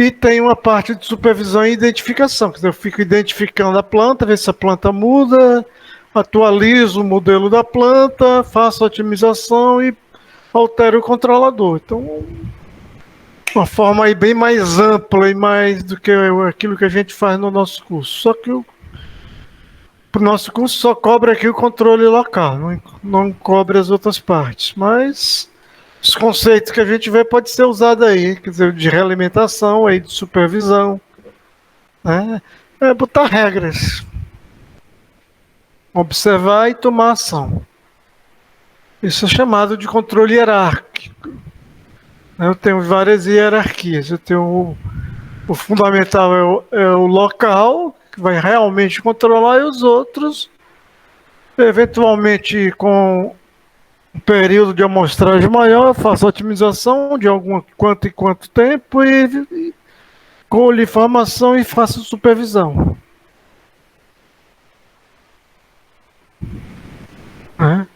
E tem uma parte de supervisão e identificação, quer dizer, eu fico identificando a planta, ver se a planta muda, atualizo o modelo da planta, faço a otimização e altero o controlador. Então, uma forma aí bem mais ampla e mais do que aquilo que a gente faz no nosso curso. Só que o nosso curso só cobre aqui o controle local, não cobre as outras partes. Mas os conceitos que a gente vê pode ser usado aí, quer dizer, de realimentação, aí, de supervisão, né? É botar regras, observar e tomar ação. Isso é chamado de controle hierárquico. Eu tenho várias hierarquias. Eu tenho o fundamental é o local, que vai realmente controlar, e os outros, eventualmente, com um período de amostragem maior, eu faço otimização de quanto e quanto tempo e colho informação e faço supervisão. Né?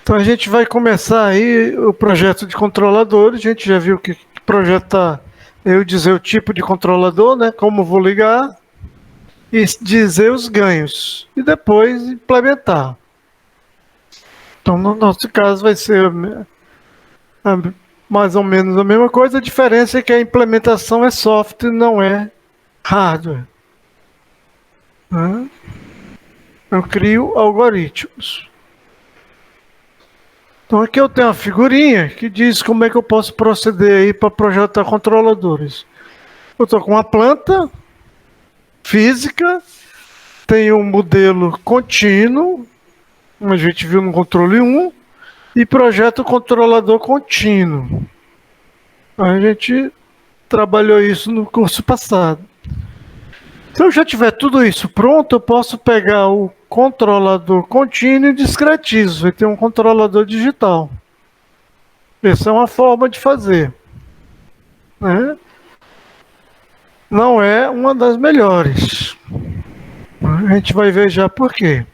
Então a gente vai começar aí o projeto de controladores. A gente já viu que projetar, eu dizer o tipo de controlador, né? Como vou ligar e dizer os ganhos e depois implementar. Então no nosso caso vai ser mais ou menos a mesma coisa. A diferença é que a implementação é software, não é hardware. Né? Eu crio algoritmos. Então aqui eu tenho uma figurinha que diz como é que eu posso proceder aí para projetar controladores. Eu estou com uma planta física, tenho um modelo contínuo, como a gente viu no controle 1, e projeto controlador contínuo. A gente trabalhou isso no curso passado. Se eu já tiver tudo isso pronto, eu posso pegar o controlador contínuo e discretizo. Vai ter um controlador digital. Essa é uma forma de fazer. Né? Não é uma das melhores. A gente vai ver já por quê.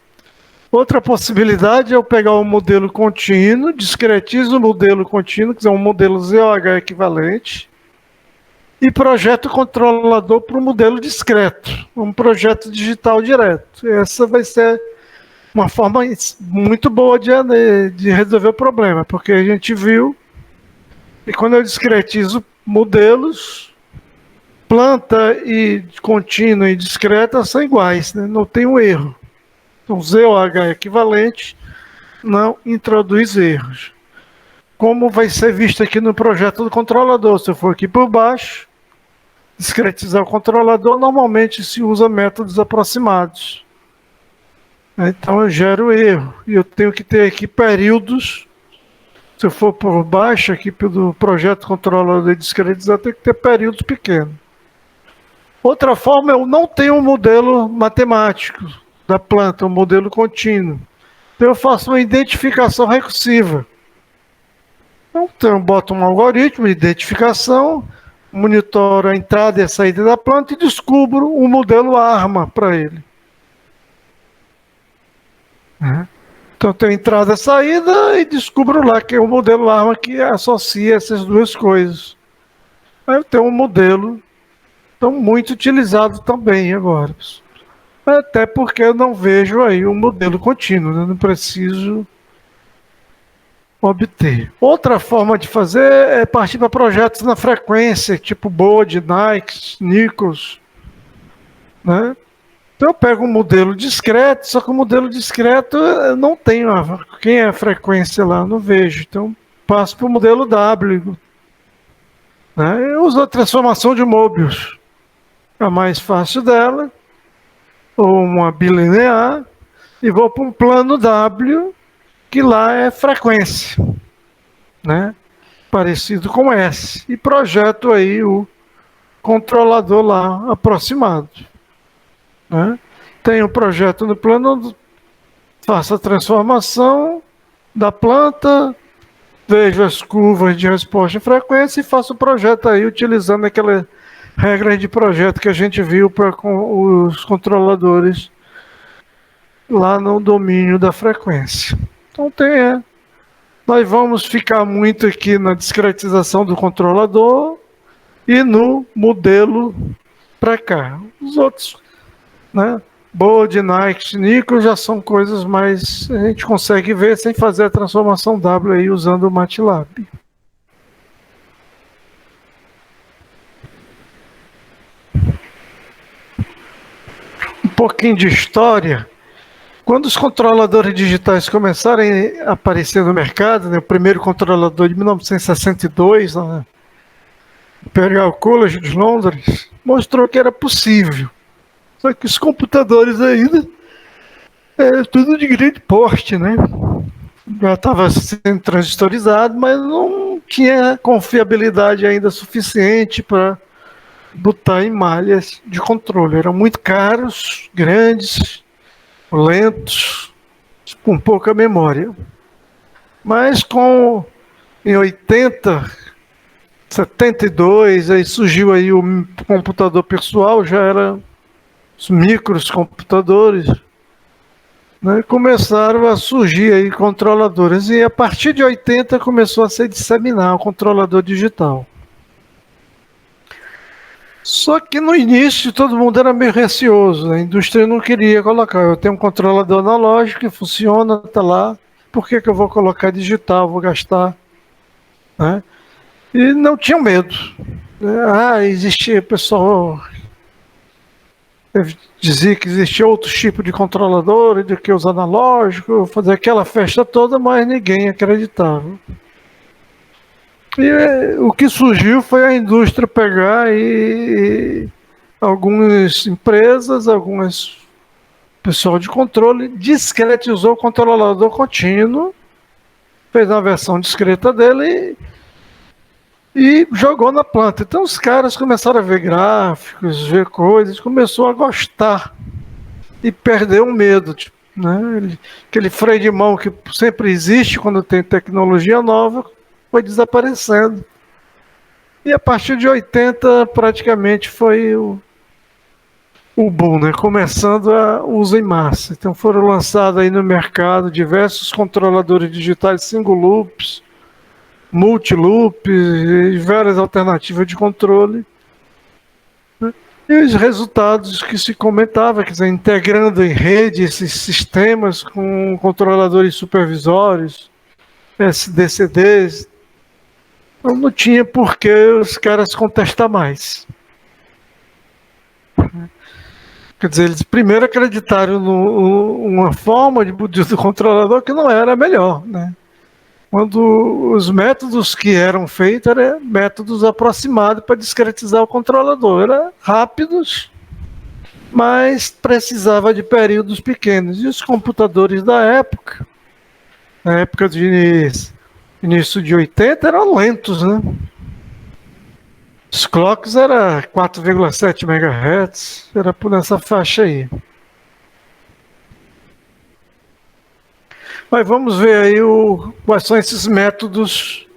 Outra possibilidade é eu pegar o modelo contínuo, discretizo o modelo contínuo, que é um modelo ZOH equivalente, e projeto o controlador para o modelo discreto, um projeto digital direto. Essa vai ser uma forma muito boa de resolver o problema, porque a gente viu que quando eu discretizo modelos, planta e contínua e discreta são iguais, né? Não tem um erro. Então, ZOH equivalente não introduz erros. Como vai ser visto aqui no projeto do controlador. Se eu for aqui por baixo, discretizar o controlador, normalmente se usa métodos aproximados. Então eu gero erro. E eu tenho que ter aqui períodos. Se eu for por baixo aqui pelo projeto controlador e discretizar, tem que ter períodos pequenos. Outra forma, eu não tenho um modelo matemático da planta, um modelo contínuo. Então eu faço uma identificação recursiva. Então eu boto um algoritmo de identificação, monitoro a entrada e a saída da planta e descubro um modelo ARMA para ele. Então eu tenho entrada e saída e descubro lá que é o modelo ARMA que associa essas duas coisas. Aí eu tenho um modelo muito utilizado também agora. Até porque eu não vejo aí um modelo contínuo, né? Não preciso obter. Outra forma de fazer é partir para projetos na frequência, tipo Bode, Nike, Nichols, né? Então eu pego um modelo discreto, só que o modelo discreto eu não tenho quem é a frequência lá, eu não vejo. Então passo para o modelo W. Né? Eu uso a transformação de Möbius, a mais fácil dela, ou uma bilinear, e vou para um plano W, que lá é frequência, né? Parecido com S, e projeto aí o controlador lá aproximado. Né? Tenho o projeto no plano, faço a transformação da planta, vejo as curvas de resposta em frequência e faço o projeto aí utilizando aquela regra de projeto que a gente viu para os controladores lá no domínio da frequência. Então nós vamos ficar muito aqui na discretização do controlador e no modelo para cá. Os outros, né? Bode, Nike, Nikon já são coisas mais a gente consegue ver sem fazer a transformação W aí usando o MATLAB. Um pouquinho de história. Quando os controladores digitais começaram a aparecer no mercado, né, o primeiro controlador de 1962, né, Imperial College de Londres, mostrou que era possível. Só que os computadores ainda tudo de grande porte, né? Já estava sendo transistorizado, mas não tinha confiabilidade ainda suficiente para botar em malhas de controle. Eram muito caros, grandes, lentos, com pouca memória. Mas em 80, 72, aí surgiu aí o computador pessoal, já era os microcomputadores, né, começaram a surgir aí controladores. E a partir de 80 começou a se disseminar o controlador digital. Só que no início todo mundo era meio receoso, né? A indústria não queria colocar. Eu tenho um controlador analógico que funciona, está lá, por que eu vou colocar digital, vou gastar? Né? E não tinham medo. Existia pessoal dizia que existia outro tipo de controlador do que os analógicos, fazer aquela festa toda, mas ninguém acreditava. E o que surgiu foi a indústria pegar e algumas empresas, algumas pessoal de controle, discretizou o controlador contínuo, fez uma versão discreta dele e jogou na planta. Então os caras começaram a ver gráficos, ver coisas, começou a gostar e perdeu o medo, tipo, né? Aquele freio de mão que sempre existe quando tem tecnologia nova foi desaparecendo. E a partir de 80 praticamente foi o boom, né? Começando a uso em massa. Então foram lançados aí no mercado diversos controladores digitais single loops, multi-loops e várias alternativas de controle. E os resultados que se comentava, quer dizer, integrando em rede esses sistemas com controladores supervisórios, SDCDs, não tinha por que os caras contestar mais. Quer dizer, eles primeiro acreditaram numa forma do controlador que não era a melhor, né? Quando os métodos que eram feitos eram métodos aproximados para discretizar o controlador, eram rápidos, mas precisava de períodos pequenos. E os computadores da época, na época de início de 80, eram lentos, né? Os clocks eram 4,7 MHz, era por essa faixa aí. Mas vamos ver aí quais são esses métodos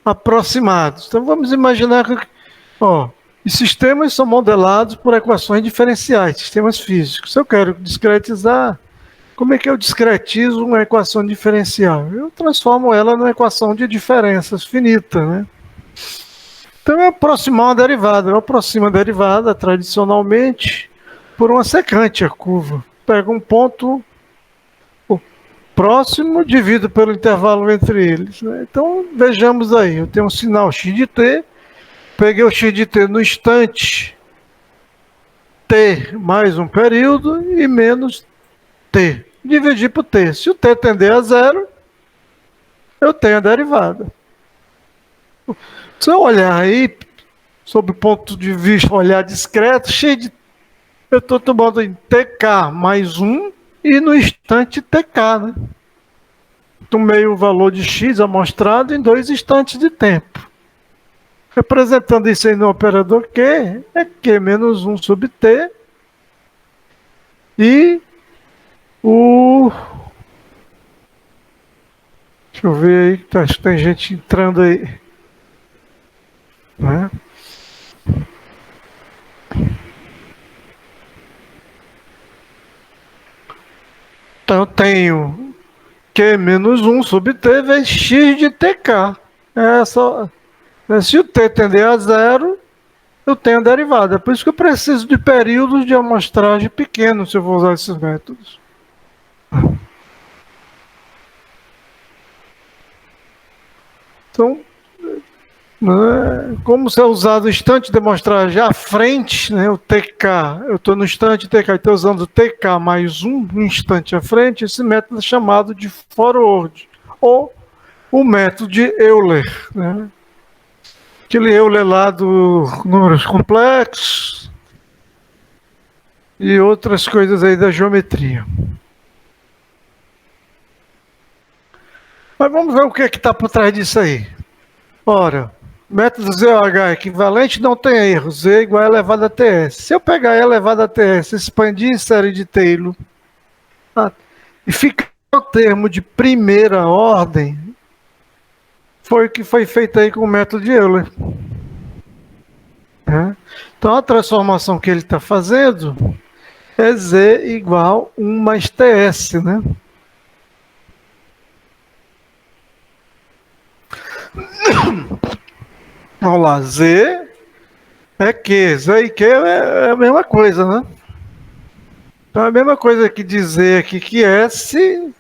aproximados. Então vamos imaginar que os sistemas são modelados por equações diferenciais, sistemas físicos. Se eu quero discretizar, como é que eu discretizo uma equação diferencial? Eu transformo ela numa equação de diferenças finita, né? Então eu aproximar uma derivada. Eu aproximo a derivada tradicionalmente por uma secante, a curva. Pego um ponto próximo, divido pelo intervalo entre eles, né? Então vejamos aí, eu tenho um sinal x de t, peguei o x de t no instante t mais um período e menos t. Dividi por t. Se o t tender a zero, eu tenho a derivada. Se eu olhar aí, sob o ponto de vista, olhar discreto, eu estou tomando em tk mais 1 e no instante tk, né? Tomei o valor de x amostrado em 2 instantes de tempo. Representando isso aí no operador Q, é Q menos 1 sobre T. E deixa eu ver aí, acho que tem gente entrando aí. Né? Então eu tenho Q menos 1 sobre T vezes x de TK. Se o T tender a zero, eu tenho a derivada. Por isso que eu preciso de períodos de amostragem pequenos se eu vou usar esses métodos. Então, né, como se é usado o instante de amostragem à frente, né, o TK, eu estou no instante TK, estou usando o TK mais um instante à frente, esse método é chamado de forward, ou o método de Euler. Né? Aquele Euler lá dos números complexos e outras coisas aí da geometria. Mas vamos ver o que é que está por trás disso aí. Ora, método ZOH equivalente não tem erro. Z igual a elevado a TS. Se eu pegar E elevado a TS, expandir em série de Taylor e ficar o termo de primeira ordem, foi o que foi feito aí com o método de Euler. Então a transformação que ele está fazendo é Z igual 1 mais TS, né? Vamos lá, Z é Q. Z e Q é a mesma coisa, né? Então é a mesma coisa que dizer aqui que S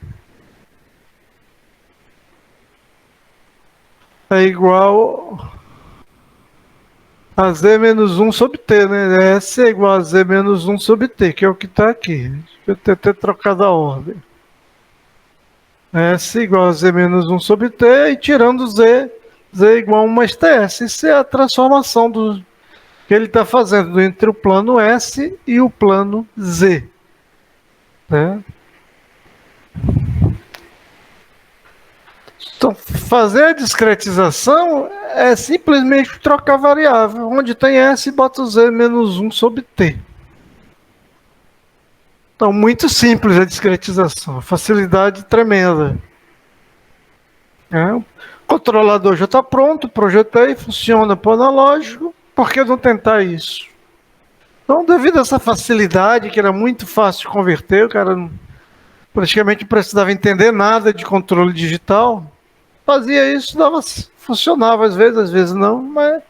é igual a Z menos 1 sobre T, né? S é igual a Z menos 1 sobre T, que é o que está aqui. Deixa eu ter trocado a ordem. S igual a Z menos 1 sobre T e tirando Z, Z igual a 1 mais TS. Isso é a transformação que ele está fazendo entre o plano S e o plano Z. Né? Então, fazer a discretização é simplesmente trocar variável. Onde tem S, bota o Z menos 1 sobre T. Então, muito simples a discretização. Facilidade tremenda. O controlador já está pronto, projetei, funciona para o analógico. Por que não tentar isso? Então, devido a essa facilidade, que era muito fácil de converter, o cara praticamente não precisava entender nada de controle digital, fazia isso, funcionava às vezes não, mas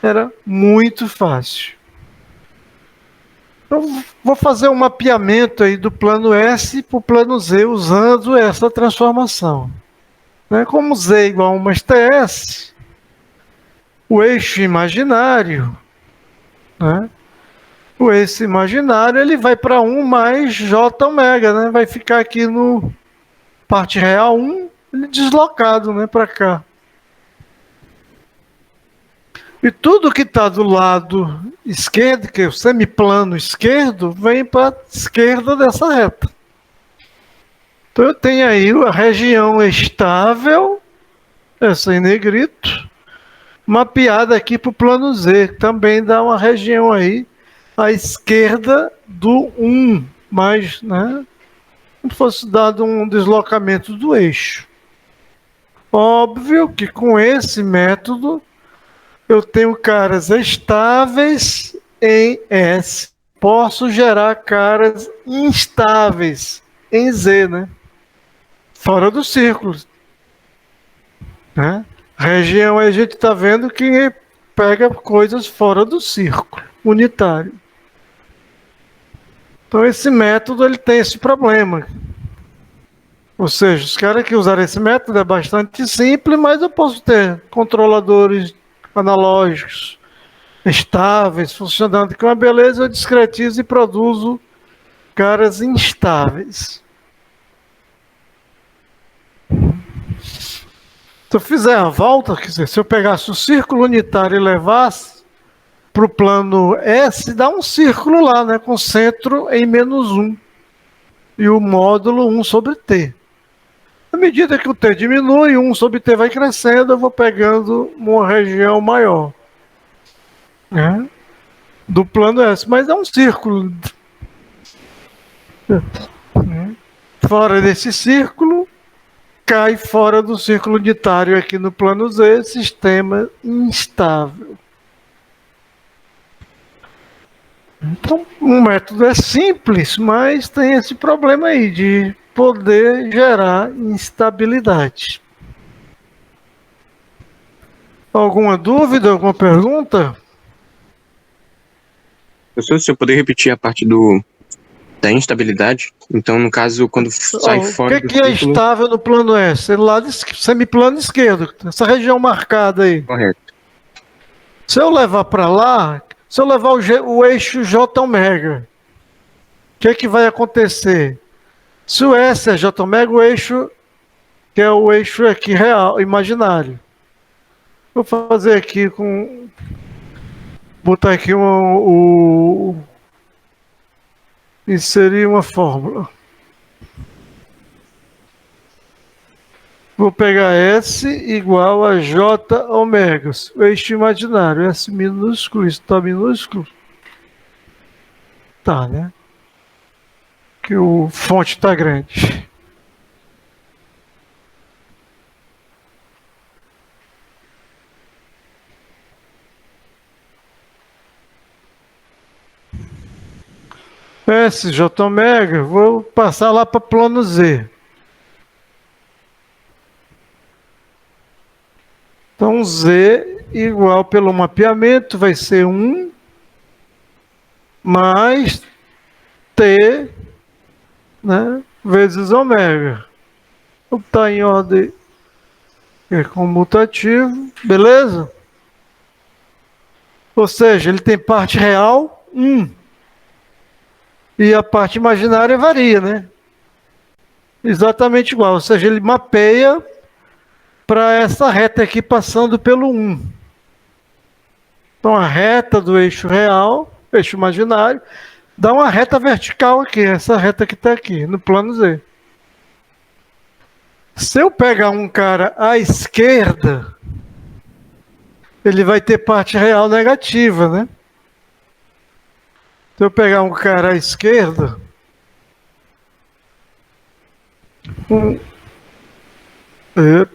era muito fácil. Então, vou fazer um mapeamento aí do plano S para o plano Z usando essa transformação. Como Z é igual a 1 mais TS, o eixo imaginário, o eixo imaginário ele vai para 1 mais J ômega, vai ficar aqui no parte real 1, ele deslocado para cá. E tudo que está do lado esquerdo, que é o semiplano esquerdo, vem para a esquerda dessa reta. Então eu tenho aí a região estável, essa em negrito, mapeada aqui para o plano Z. Também dá uma região aí à esquerda do 1, mais, como se fosse dado um deslocamento do eixo. Óbvio que com esse método eu tenho caras estáveis em S. Posso gerar caras instáveis em Z, fora do círculo. Região a gente está vendo que pega coisas fora do círculo unitário. Então esse método ele tem esse problema. Ou seja, os caras que usaram esse método é bastante simples, mas eu posso ter controladores analógicos estáveis, funcionando com uma beleza, eu discretizo e produzo caras instáveis. Se eu fizer a volta, quer dizer, se eu pegasse o círculo unitário e levasse para o plano S, dá um círculo lá, com centro em menos 1 e o módulo 1 sobre T. À medida que o T diminui, 1 sobre T vai crescendo, eu vou pegando uma região maior do plano S, mas é um círculo. Fora desse círculo, cai fora do círculo unitário aqui no plano Z, sistema instável. Então, o método é simples, mas tem esse problema aí de poder gerar instabilidade. Alguma dúvida, alguma pergunta? Professor, se eu poder repetir a parte da instabilidade, então, no caso, quando sai fora O do que é círculo, estável no plano S? Semiplano esquerdo, essa região marcada aí. correto. Se eu levar para lá, se eu levar o eixo J ômega, o que é que vai acontecer? Se o S é J ômega, o eixo, que é o eixo aqui real, imaginário. Vou fazer aqui com... Botar aqui inserir uma fórmula. Vou pegar S igual a J ômega, o eixo imaginário. S minúsculo, isso está minúsculo? Tá, né? Que o fonte está grande. S, J ômega, vou passar lá para plano Z. Então, Z igual pelo mapeamento vai ser 1 mais T, né, vezes ômega. Está em ordem comutativa, beleza? Ou seja, ele tem parte real 1. E a parte imaginária varia, né? Exatamente igual. Ou seja, ele mapeia para essa reta aqui passando pelo 1. Então a reta do eixo real, eixo imaginário, dá uma reta vertical aqui, essa reta que está aqui, no plano Z. Se eu pegar um cara à esquerda, ele vai ter parte real negativa, né? Se eu pegar um cara à esquerda,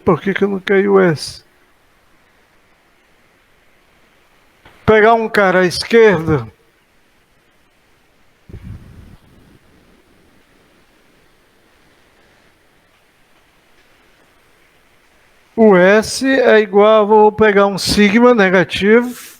por que eu não caí o S? Pegar um cara à esquerda, o S é igual, vou pegar um sigma negativo,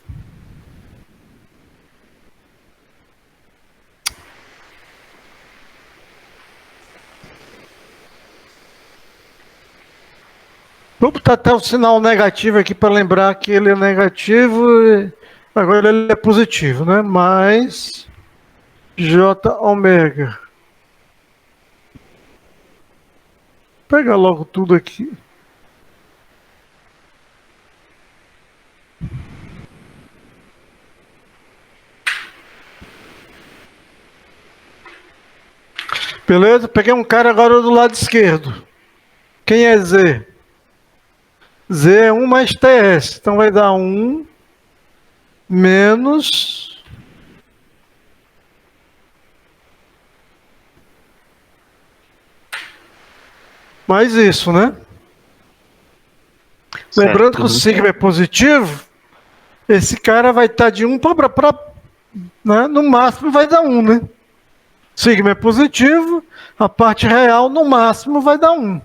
vou botar até o sinal negativo aqui para lembrar que ele é negativo e agora ele é positivo, né? Mais J ômega. Pega logo tudo aqui. Beleza? Peguei um cara agora do lado esquerdo. Quem é Z? Z é 1 mais TS. Então vai dar 1 menos... mais isso, né? Certo. Lembrando que o sigma é positivo, esse cara vai estar de 1 para... né? No máximo vai dar 1, né? Sigma é positivo, a parte real no máximo vai dar 1.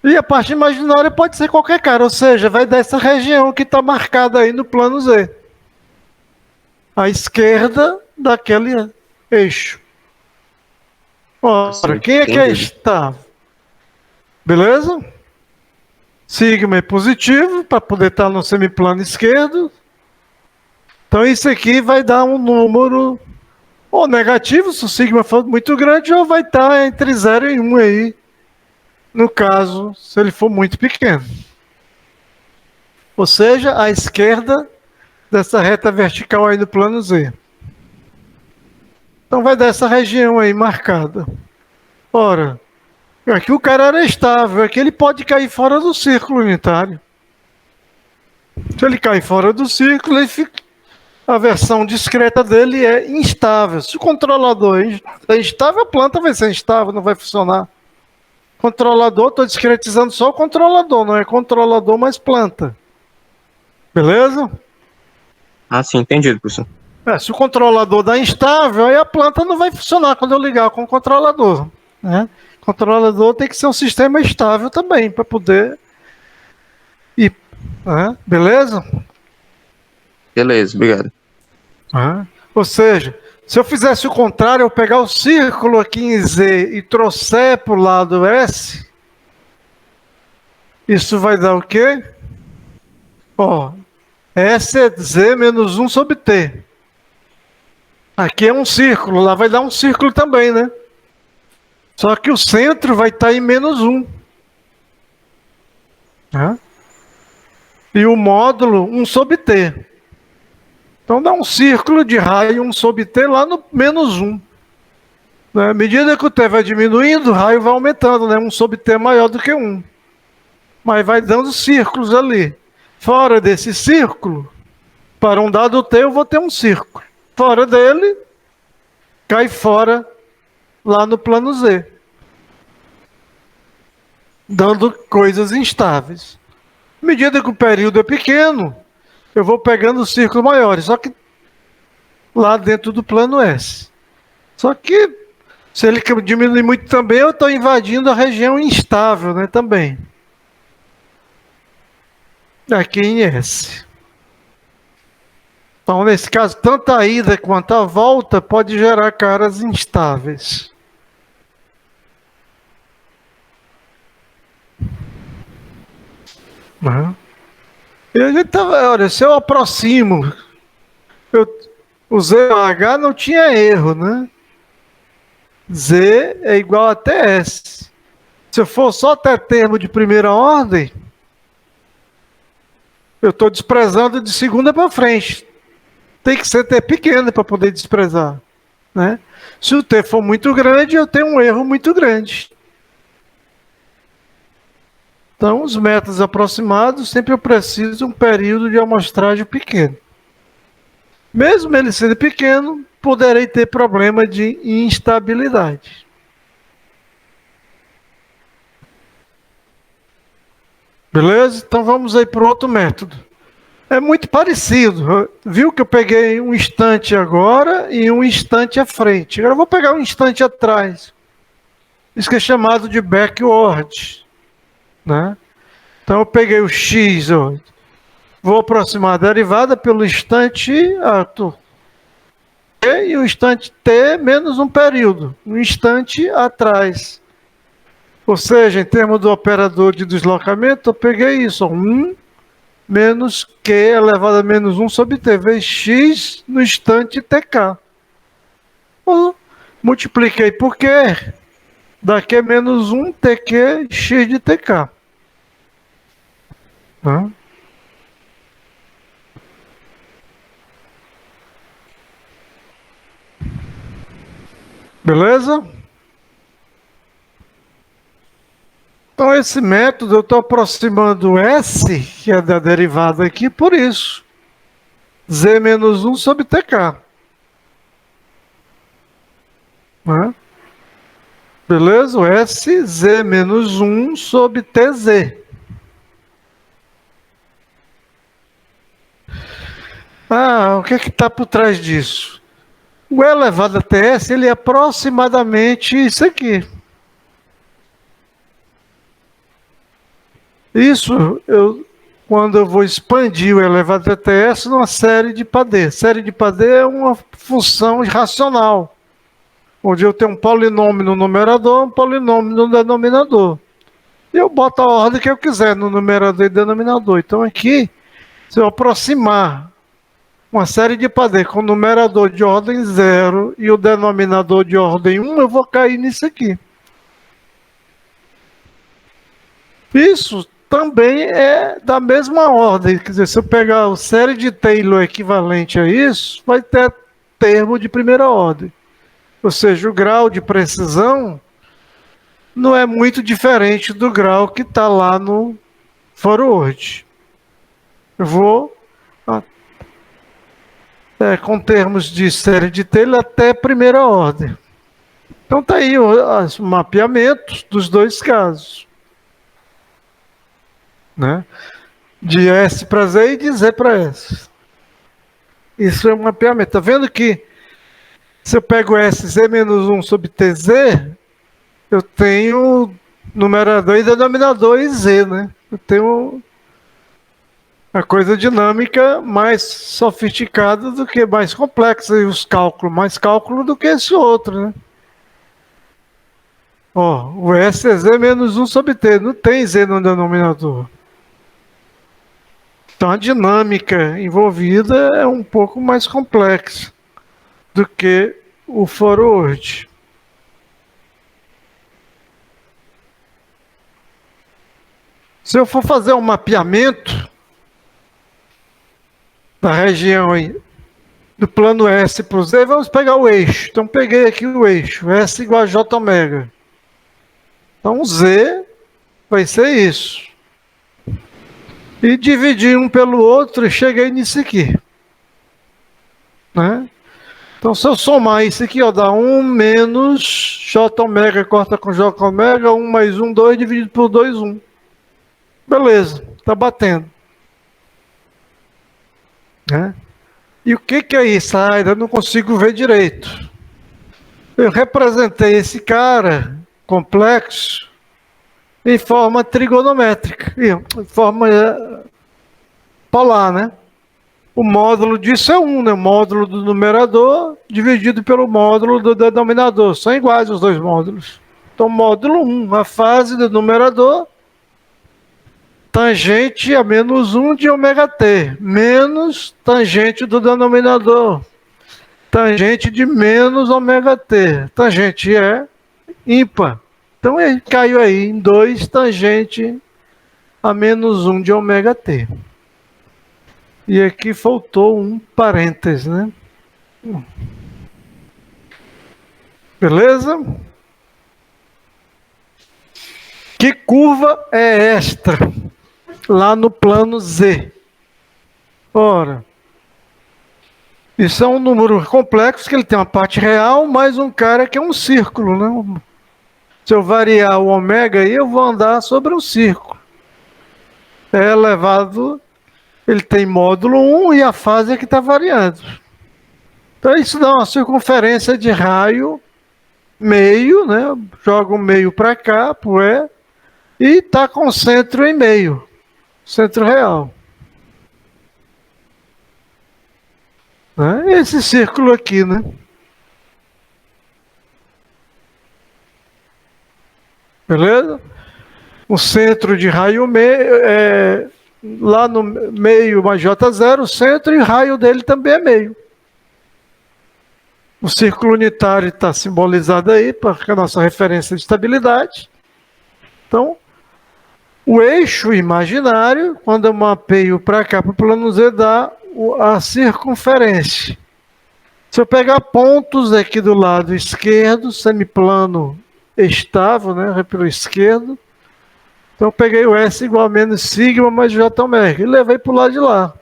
E a parte imaginária pode ser qualquer cara, ou seja, vai dessa região que está marcada aí no plano Z. À esquerda daquele eixo. Ora, quem é que é estável? Beleza? Sigma é positivo, para poder estar no semiplano esquerdo. Então isso aqui vai dar um número ou negativo, se o sigma for muito grande, ou vai estar entre 0 e 1 aí. No caso, se ele for muito pequeno. Ou seja, à esquerda dessa reta vertical aí do plano Z. Então vai dessa região aí marcada. Ora, aqui o cara era estável, aqui ele pode cair fora do círculo unitário. Se ele cair fora do círculo, ele fica... a versão discreta dele é instável. Se o controlador é instável, a planta vai ser instável, não vai funcionar. Controlador, estou discretizando só o controlador, não é controlador, mas planta. Beleza? Ah, sim, entendido, professor. Se o controlador dá instável, aí a planta não vai funcionar quando eu ligar com o controlador. Né? O controlador tem que ser um sistema estável também, para poder ir. Beleza? Beleza, obrigado. Ou seja, se eu fizesse o contrário, eu pegar o círculo aqui em Z e trouxer para o lado S, isso vai dar o quê? Ó, S é Z menos 1 sobre T. Aqui é um círculo, lá vai dar um círculo também, né? Só que o centro vai estar em menos 1. E o módulo 1 sobre T. Então dá um círculo de raio 1 sobre T lá no menos 1. Né? À medida que o T vai diminuindo, o raio vai aumentando, né? 1 sobre T é maior do que 1. Mas vai dando círculos ali. Fora desse círculo, para um dado T eu vou ter um círculo. Fora dele, cai fora lá no plano Z. Dando coisas instáveis. À medida que o período é pequeno, eu vou pegando círculos maiores. Só que lá dentro do plano S. Só que se ele diminuir muito também, eu estou invadindo a região instável, né, também. Aqui em S. Então, nesse caso, tanto a ida quanto a volta pode gerar caras instáveis. E a gente tava, olha, se eu aproximo, o ZH não tinha erro, né? Z é igual a TS. Se eu for só até termo de primeira ordem, eu estou desprezando de segunda para frente. Tem que ser T pequeno para poder desprezar, né? Se o T for muito grande, eu tenho um erro muito grande. Então, os métodos aproximados, sempre eu preciso de um período de amostragem pequeno. Mesmo ele sendo pequeno, poderei ter problema de instabilidade. Beleza? Então vamos aí para outro método. É muito parecido. Viu que eu peguei um instante agora e um instante à frente. Agora eu vou pegar um instante atrás. Isso que é chamado de backward. Né? Então eu peguei o x, vou aproximar a derivada pelo instante e o instante t menos um período, um instante atrás. Ou seja, em termos do operador de deslocamento, eu peguei isso, 1 menos q elevado a menos 1 sobre t, vezes x no instante tk. Multipliquei por q, daqui é menos 1 tq x de tk. Beleza? Então esse método eu estou aproximando S, que é da derivada aqui, por isso. Z menos 1 sobre TK. Beleza? O S, Z menos 1 sobre TZ. O que está por trás disso? O elevado a TS, ele é aproximadamente isso aqui. Isso, quando eu vou expandir o elevado a TS numa série de Padê. Série de Padê é uma função racional, onde eu tenho um polinômio no numerador, um polinômio no denominador. E eu boto a ordem que eu quiser no numerador e denominador. Então aqui, se eu aproximar uma série de Padê com o numerador de ordem 0 e o denominador de ordem 1, eu vou cair nisso aqui. Isso também é da mesma ordem. Quer dizer, se eu pegar a série de Taylor equivalente a isso, vai ter termo de primeira ordem. Ou seja, o grau de precisão não é muito diferente do grau que está lá no forward. Eu vou com termos de série de Taylor até primeira ordem. Então está aí os mapeamentos dos dois casos. Né? De S para Z e de Z para S. Isso é um mapeamento. Está vendo que se eu pego S, Z menos 1 sobre TZ, eu tenho numerador e denominador em Z, né? Eu tenho A coisa dinâmica mais sofisticada do que mais complexa, e os cálculos, mais cálculo do que esse outro, né? Ó, o S é Z menos 1 sobre T, não tem Z no denominador. Então a dinâmica envolvida é um pouco mais complexa do que o forward. Se eu for fazer um mapeamento da região aí, do plano S para o Z, vamos pegar o eixo. Então peguei aqui o eixo, S igual a J ômega. Então Z vai ser isso. E dividi um pelo outro e cheguei nisso aqui. Né? Então se eu somar isso aqui, ó, dá 1 menos J ômega corta com J ômega, 1 mais 1, 2, dividido por 2, 1. Beleza, tá batendo. Né? E o que é isso? Ah, ainda não consigo ver direito. Eu representei esse cara complexo em forma trigonométrica, em forma polar, né? O módulo disso é 1, né? O módulo do numerador dividido pelo módulo do denominador. São iguais os dois módulos. Então, módulo 1, a fase do numerador, tangente a menos 1 de ômega t, menos tangente do denominador, tangente de menos ômega t. Tangente é ímpar. Então, ele caiu aí em 2, tangente a menos 1 de ômega t. E aqui faltou um parêntese, né? Beleza? Que curva é esta? Lá no plano Z. Ora, isso é um número complexo, que ele tem uma parte real, mais um cara que é um círculo, né? Se eu variar o ômega aí, eu vou andar sobre um círculo. É elevado, ele tem módulo 1 e a fase é que está variando. Então isso dá uma circunferência de raio meio, né? Joga o meio para cá, pro E, e está com o centro em meio, centro real. Né? Esse círculo aqui, né? Beleza? O centro de raio meio é lá no meio uma J0, o centro, e o raio dele também é meio. O círculo unitário está simbolizado aí, porque é a nossa referência de estabilidade. Então, o eixo imaginário, quando eu mapeio para cá, para o plano Z, dá a circunferência. Se eu pegar pontos aqui do lado esquerdo, semiplano estável, né, pelo esquerdo, então eu peguei o S igual a menos sigma mais J ômega e levei para o lado de lá.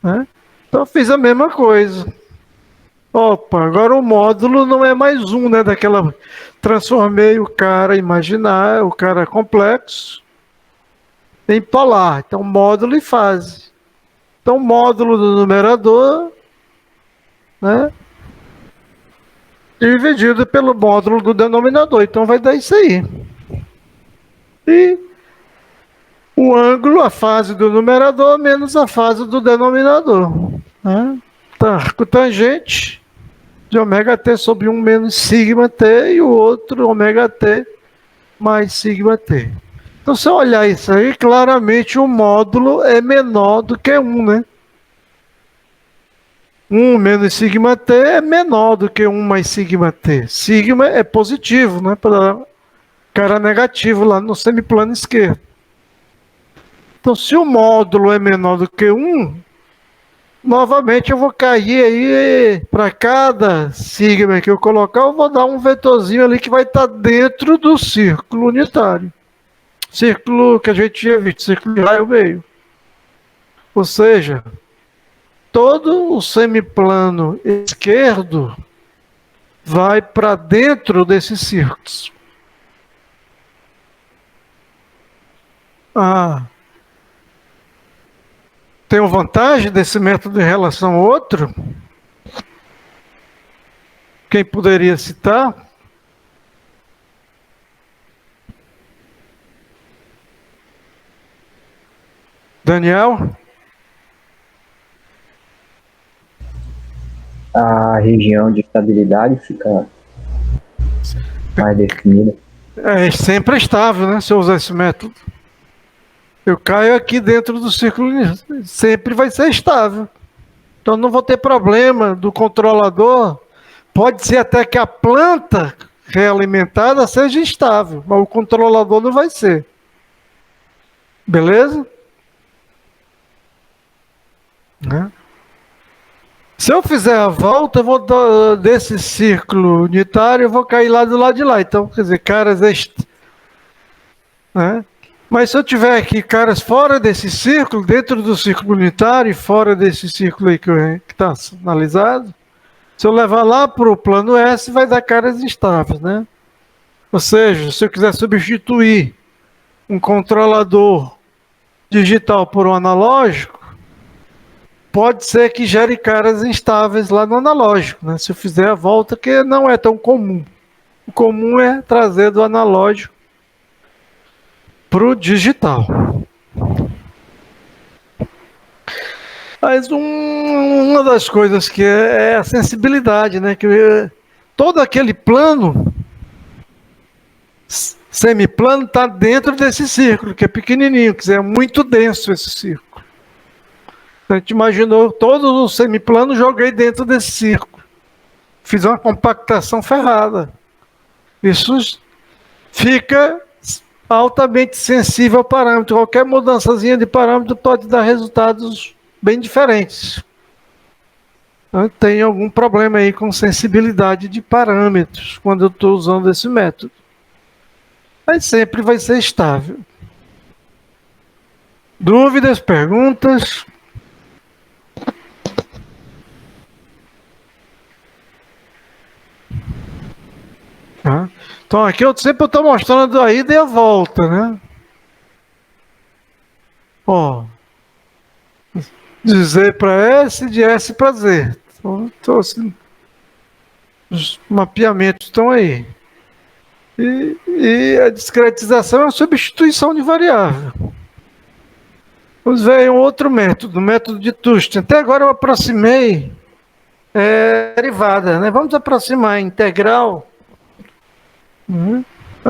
Né? Então eu fiz a mesma coisa. Opa, agora o módulo não é mais um, né? Daquela. Transformei o cara imaginário, o cara complexo, em polar. Então, módulo e fase. Então, módulo do numerador, né? Dividido pelo módulo do denominador. Então, vai dar isso aí. E o ângulo, a fase do numerador, menos a fase do denominador. Né? Tá, com tangente de ômega t sobre 1 menos sigma t e o outro ômega t mais sigma t. Então, se eu olhar isso aí, claramente o módulo é menor do que 1, né? 1 menos sigma t é menor do que 1 mais sigma t. Sigma é positivo, né? Para cara negativo lá no semiplano esquerdo. Então, se o módulo é menor do que 1, novamente eu vou cair aí para cada sigma que eu colocar, eu vou dar um vetorzinho ali que vai estar dentro do círculo unitário. Círculo que a gente tinha visto, círculo de raio meio. Ou seja, todo o semiplano esquerdo vai para dentro desses círculos. Tem uma vantagem desse método em relação ao outro? Quem poderia citar? Daniel? A região de estabilidade fica mais definida. É sempre estável, né? Se eu usar esse método. Eu caio aqui dentro do círculo, sempre vai ser estável. Então não vou ter problema do controlador. Pode ser até que a planta realimentada seja estável, mas o controlador não vai ser. Beleza? Né? Se eu fizer a volta, eu vou desse círculo unitário, eu vou cair lá do lado de lá. Então, quer dizer, caras, né? Mas se eu tiver aqui caras fora desse círculo, dentro do círculo unitário e fora desse círculo aí que está analisado, se eu levar lá para o plano S, vai dar caras instáveis, né? Ou seja, se eu quiser substituir um controlador digital por um analógico, pode ser que gere caras instáveis lá no analógico, né? Se eu fizer a volta, que não é tão comum. O comum é trazer do analógico para o digital. Mas uma das coisas que é a sensibilidade, né? Que todo aquele plano semiplano está dentro desse círculo, que é pequenininho, quer dizer, é muito denso esse círculo. A gente imaginou todos os semiplanos, joguei dentro desse círculo. Fiz uma compactação ferrada. Isso fica altamente sensível ao parâmetro. Qualquer mudançazinha de parâmetro pode dar resultados bem diferentes. Então, tem algum problema aí com sensibilidade de parâmetros quando eu estou usando esse método. Mas sempre vai ser estável. Dúvidas, perguntas? Tá? Então aqui eu sempre estou mostrando a ida e a volta, né? Ó, de Z para S, de S para Z. Então, assim, os mapeamentos estão aí. E a discretização é a substituição de variável. Vamos ver um outro método, o método de Thurston. Até agora eu aproximei derivada, né? Vamos aproximar a integral.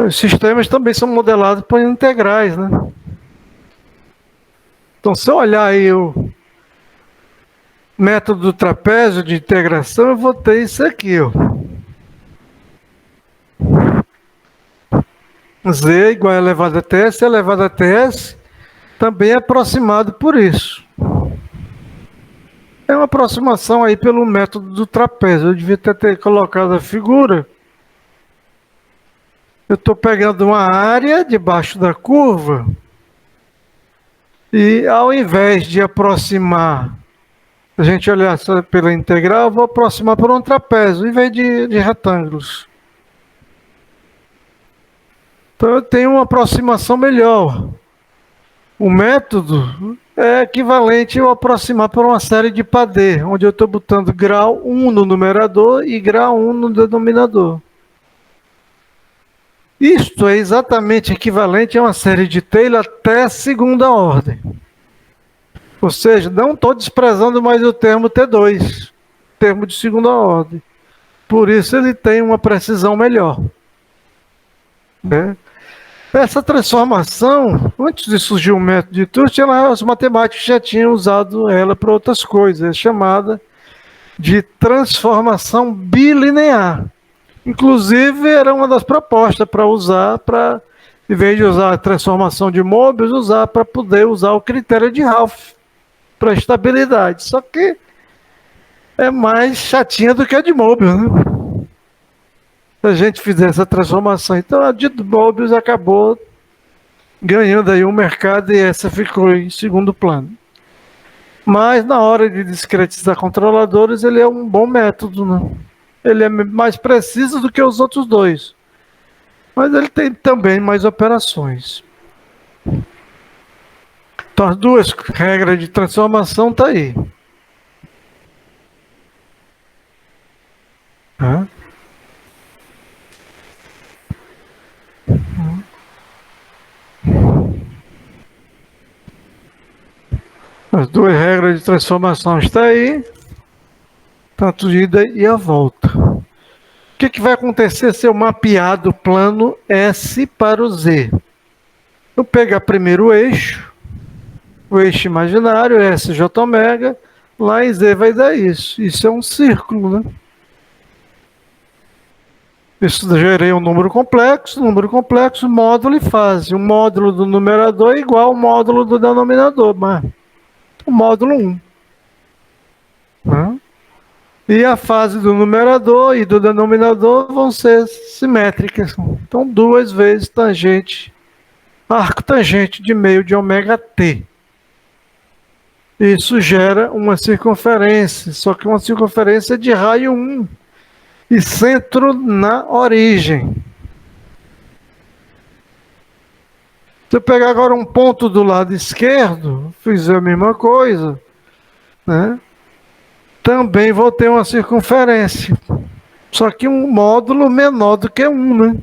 Os sistemas também são modelados por integrais, né? Então, se eu olhar aí o método do trapézio de integração, eu vou ter isso aqui, ó. Z igual a elevado a TS, elevado a TS também é aproximado por isso. É uma aproximação aí pelo método do trapézio. Eu devia ter colocado a figura. Eu estou pegando uma área debaixo da curva e ao invés de aproximar, a gente olhar só pela integral, eu vou aproximar por um trapézio, em vez de retângulos. Então eu tenho uma aproximação melhor. O método é equivalente ao aproximar por uma série de padê, onde eu estou botando grau 1 no numerador e grau 1 no denominador. Isto é exatamente equivalente a uma série de Taylor até segunda ordem. Ou seja, não estou desprezando mais o termo T2, termo de segunda ordem. Por isso ele tem uma precisão melhor. Né? Essa transformação, antes de surgir o método de Thurston, os matemáticos já tinham usado ela para outras coisas, é chamada de transformação bilinear. Inclusive, era uma das propostas para usar, em vez de usar a transformação de Möbius, usar para poder usar o critério de Raouf para estabilidade. Só que é mais chatinha do que a de Möbius, né? Se a gente fizer essa transformação. Então, a de Möbius acabou ganhando aí um mercado e essa ficou em segundo plano. Mas, na hora de discretizar controladores, ele é um bom método, né? Ele é mais preciso do que os outros dois. Mas ele tem também mais operações. Então as duas regras de transformação estão aí. As duas regras de transformação estão aí, tanto de ida e a volta. O que vai acontecer se eu mapear do plano S para o Z? Eu pegar primeiro o eixo imaginário, SJ ômega, lá em Z vai dar isso. Isso é um círculo, né? Isso gerei um número complexo, módulo e fase. O módulo do numerador é igual ao módulo do denominador, mas o módulo 1. Né? E a fase do numerador e do denominador vão ser simétricas. Então, 2 vezes tangente, arco tangente de meio de ômega t. Isso gera uma circunferência, só que uma circunferência de raio 1 e centro na origem. Se eu pegar agora um ponto do lado esquerdo, fizer a mesma coisa, né? Também vou ter uma circunferência, só que um módulo menor do que 1, né?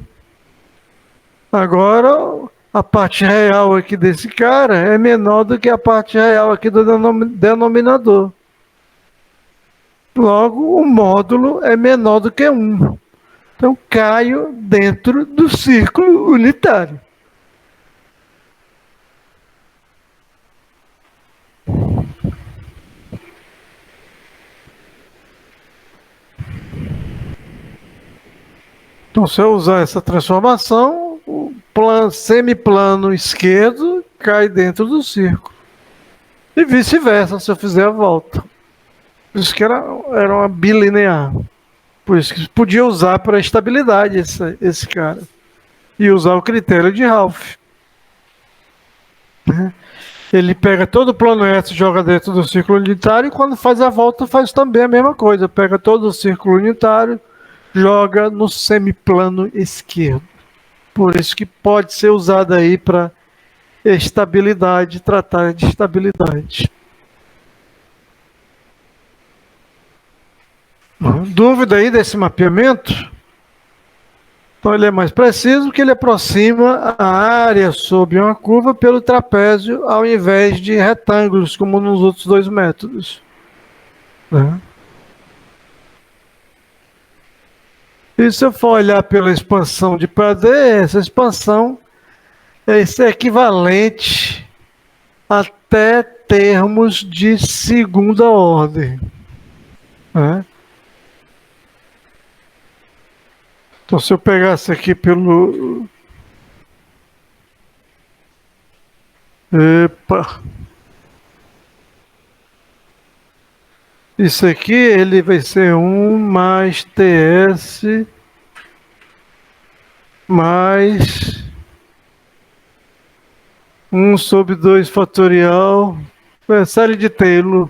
Agora, a parte real aqui desse cara é menor do que a parte real aqui do denominador. Logo, o módulo é menor do que 1. Então, caio dentro do círculo unitário. Então, se eu usar essa transformação, o semiplano esquerdo cai dentro do círculo. E vice-versa, se eu fizer a volta. Por isso que era uma bilinear. Por isso que podia usar para estabilidade esse cara. E usar o critério de Ralph. Ele pega todo o plano S e joga dentro do círculo unitário, e quando faz a volta faz também a mesma coisa. Pega todo o círculo unitário, joga no semiplano esquerdo. Por isso que pode ser usado aí para estabilidade, tratar de estabilidade. Dúvida aí desse mapeamento? Então ele é mais preciso porque ele aproxima a área sob uma curva pelo trapézio ao invés de retângulos, como nos outros dois métodos. Né? E se eu for olhar pela expansão de Pradé, essa expansão é equivalente até termos de segunda ordem. Né? Então, se eu pegasse aqui pelo... Epa! Isso aqui, ele vai ser 1 mais TS mais 1 sobre 2 fatorial, série de Taylor.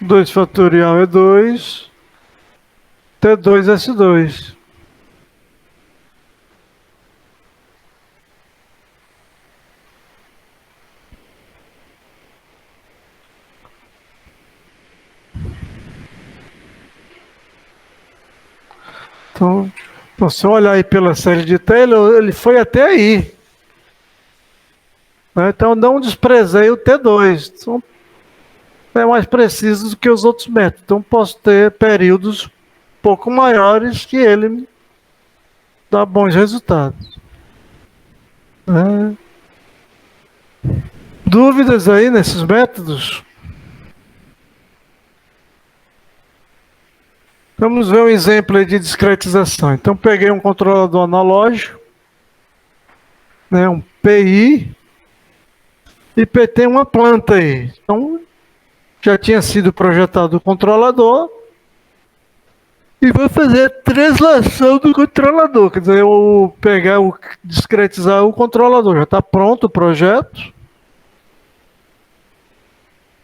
Dois fatorial é 2, T2S2. Então, se eu olhar aí pela série de Taylor, ele foi até aí. Então, não desprezei o T2. Então, é mais preciso do que os outros métodos. Então, posso ter períodos um pouco maiores que ele dá bons resultados. Dúvidas aí nesses métodos? Vamos ver um exemplo aí de discretização. Então, peguei um controlador analógico, né, um PI, e tem uma planta aí. Então, já tinha sido projetado o controlador, e vou fazer a translação do controlador. Quer dizer, eu discretizar o controlador. Já está pronto o projeto.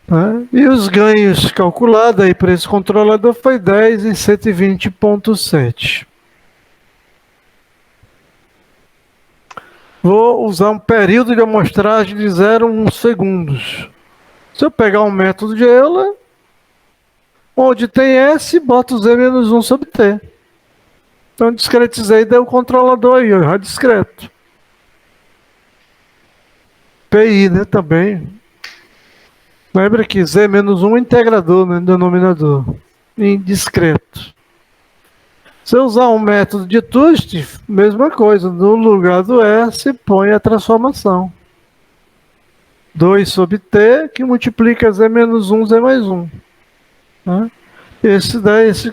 Né? E os ganhos calculados aí para esse controlador foi 10 em 120,7. Vou usar um período de amostragem de 0,1 segundos. Se eu pegar um método de Euler, Onde tem S, bota o Z menos 1 sobre T. Então discretizei e dei o controlador aí, ó, já discreto. PI, né, também. Lembra que Z menos 1 é integrador, né, denominador. Indiscreto. Se eu usar um método de Tust, mesma coisa. No lugar do S, põe a transformação. 2 sobre T, que multiplica Z menos 1, Z mais 1. Né? Esse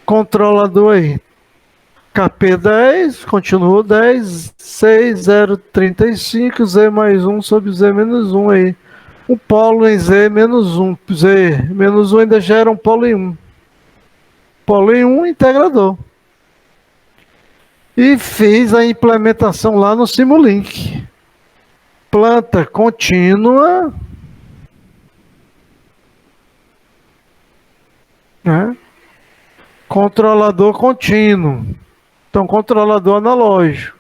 controlador aí. KP10, continua 10, 6, 0, 35, Z mais 1 sobre Z menos 1 aí. O polo em Z menos 1. Z menos 1 ainda gera um polo em 1. Polo em 1, integrador. E fiz a implementação lá no Simulink. Planta contínua. Né? Controlador contínuo. Então, controlador analógico.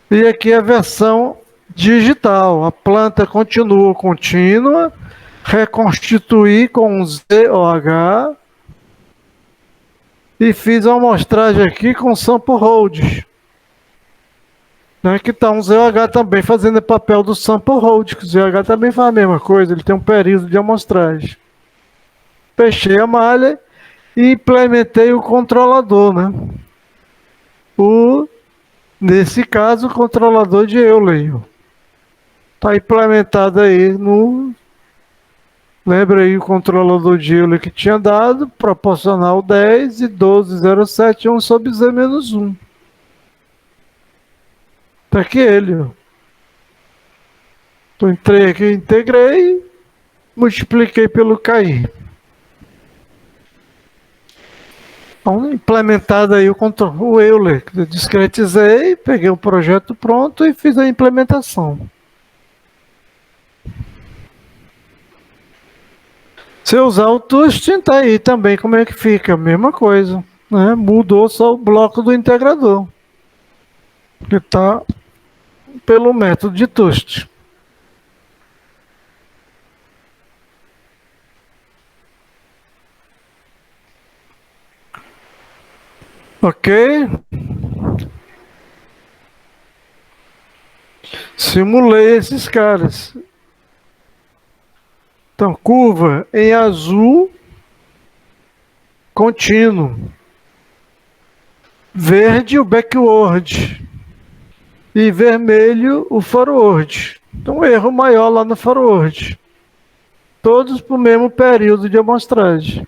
E aqui a versão digital. A planta continua contínua. Reconstituir com ZOH. E fiz uma amostragem aqui com sample hold. Né, que está um ZOH também fazendo o papel do sample hold. Que o ZOH também faz a mesma coisa. Ele tem um período de amostragem. Fechei a malha e implementei o controlador, né? Nesse caso, o controlador de Euler. Está implementado aí no... Lembra aí o controlador de Euler que tinha dado, proporcional 10 e 12,07, 1 sobre Z menos 1. Tá aqui ele, ó. Então, entrei aqui, integrei, multipliquei pelo KI. Então, implementado aí o Euler, eu discretizei, peguei o projeto pronto e fiz a implementação. Se eu usar o Tust, tá aí também como é que fica, mesma coisa, né? Mudou só o bloco do integrador, que está pelo método de Tust. Ok? Simulei esses caras. Então, curva em azul, contínuo. Verde, o backward. E vermelho, o forward. Então, erro maior lá no forward. Todos para o mesmo período de amostragem.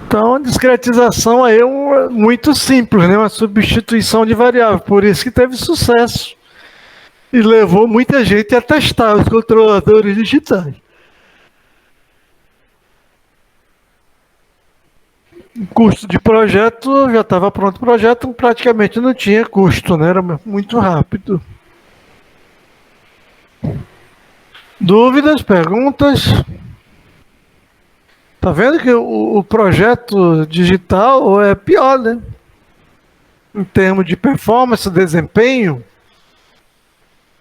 Então, a discretização aí é muito simples, né? Uma substituição de variável. Por isso que teve sucesso. E levou muita gente a testar os controladores digitais. O custo de projeto, já estava pronto o projeto, praticamente não tinha custo, né? Era muito rápido. Dúvidas, perguntas? Tá vendo que o projeto digital é pior, né? Em termos de performance, desempenho.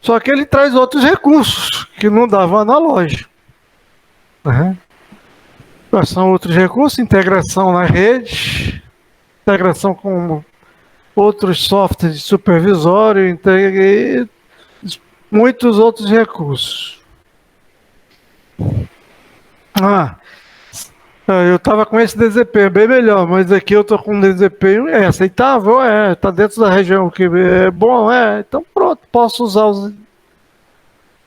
Só que ele traz outros recursos que não davam analógico. Né? Quais são outros recursos? Integração na rede, integração com outros softwares de supervisório, e muitos outros recursos. Eu estava com esse desempenho bem melhor, mas aqui eu estou com um desempenho aceitável, está dentro da região que é bom, então pronto, posso usar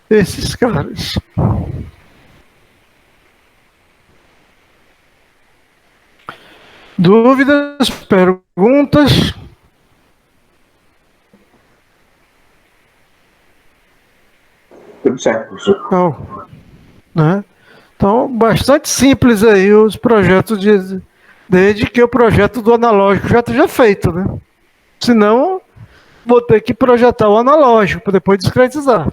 esses caras. Dúvidas, perguntas? Tudo certo, professor. Então, né? Então, bastante simples aí os projetos desde que o projeto do analógico já esteja feito, né? Senão, vou ter que projetar o analógico para depois discretizar.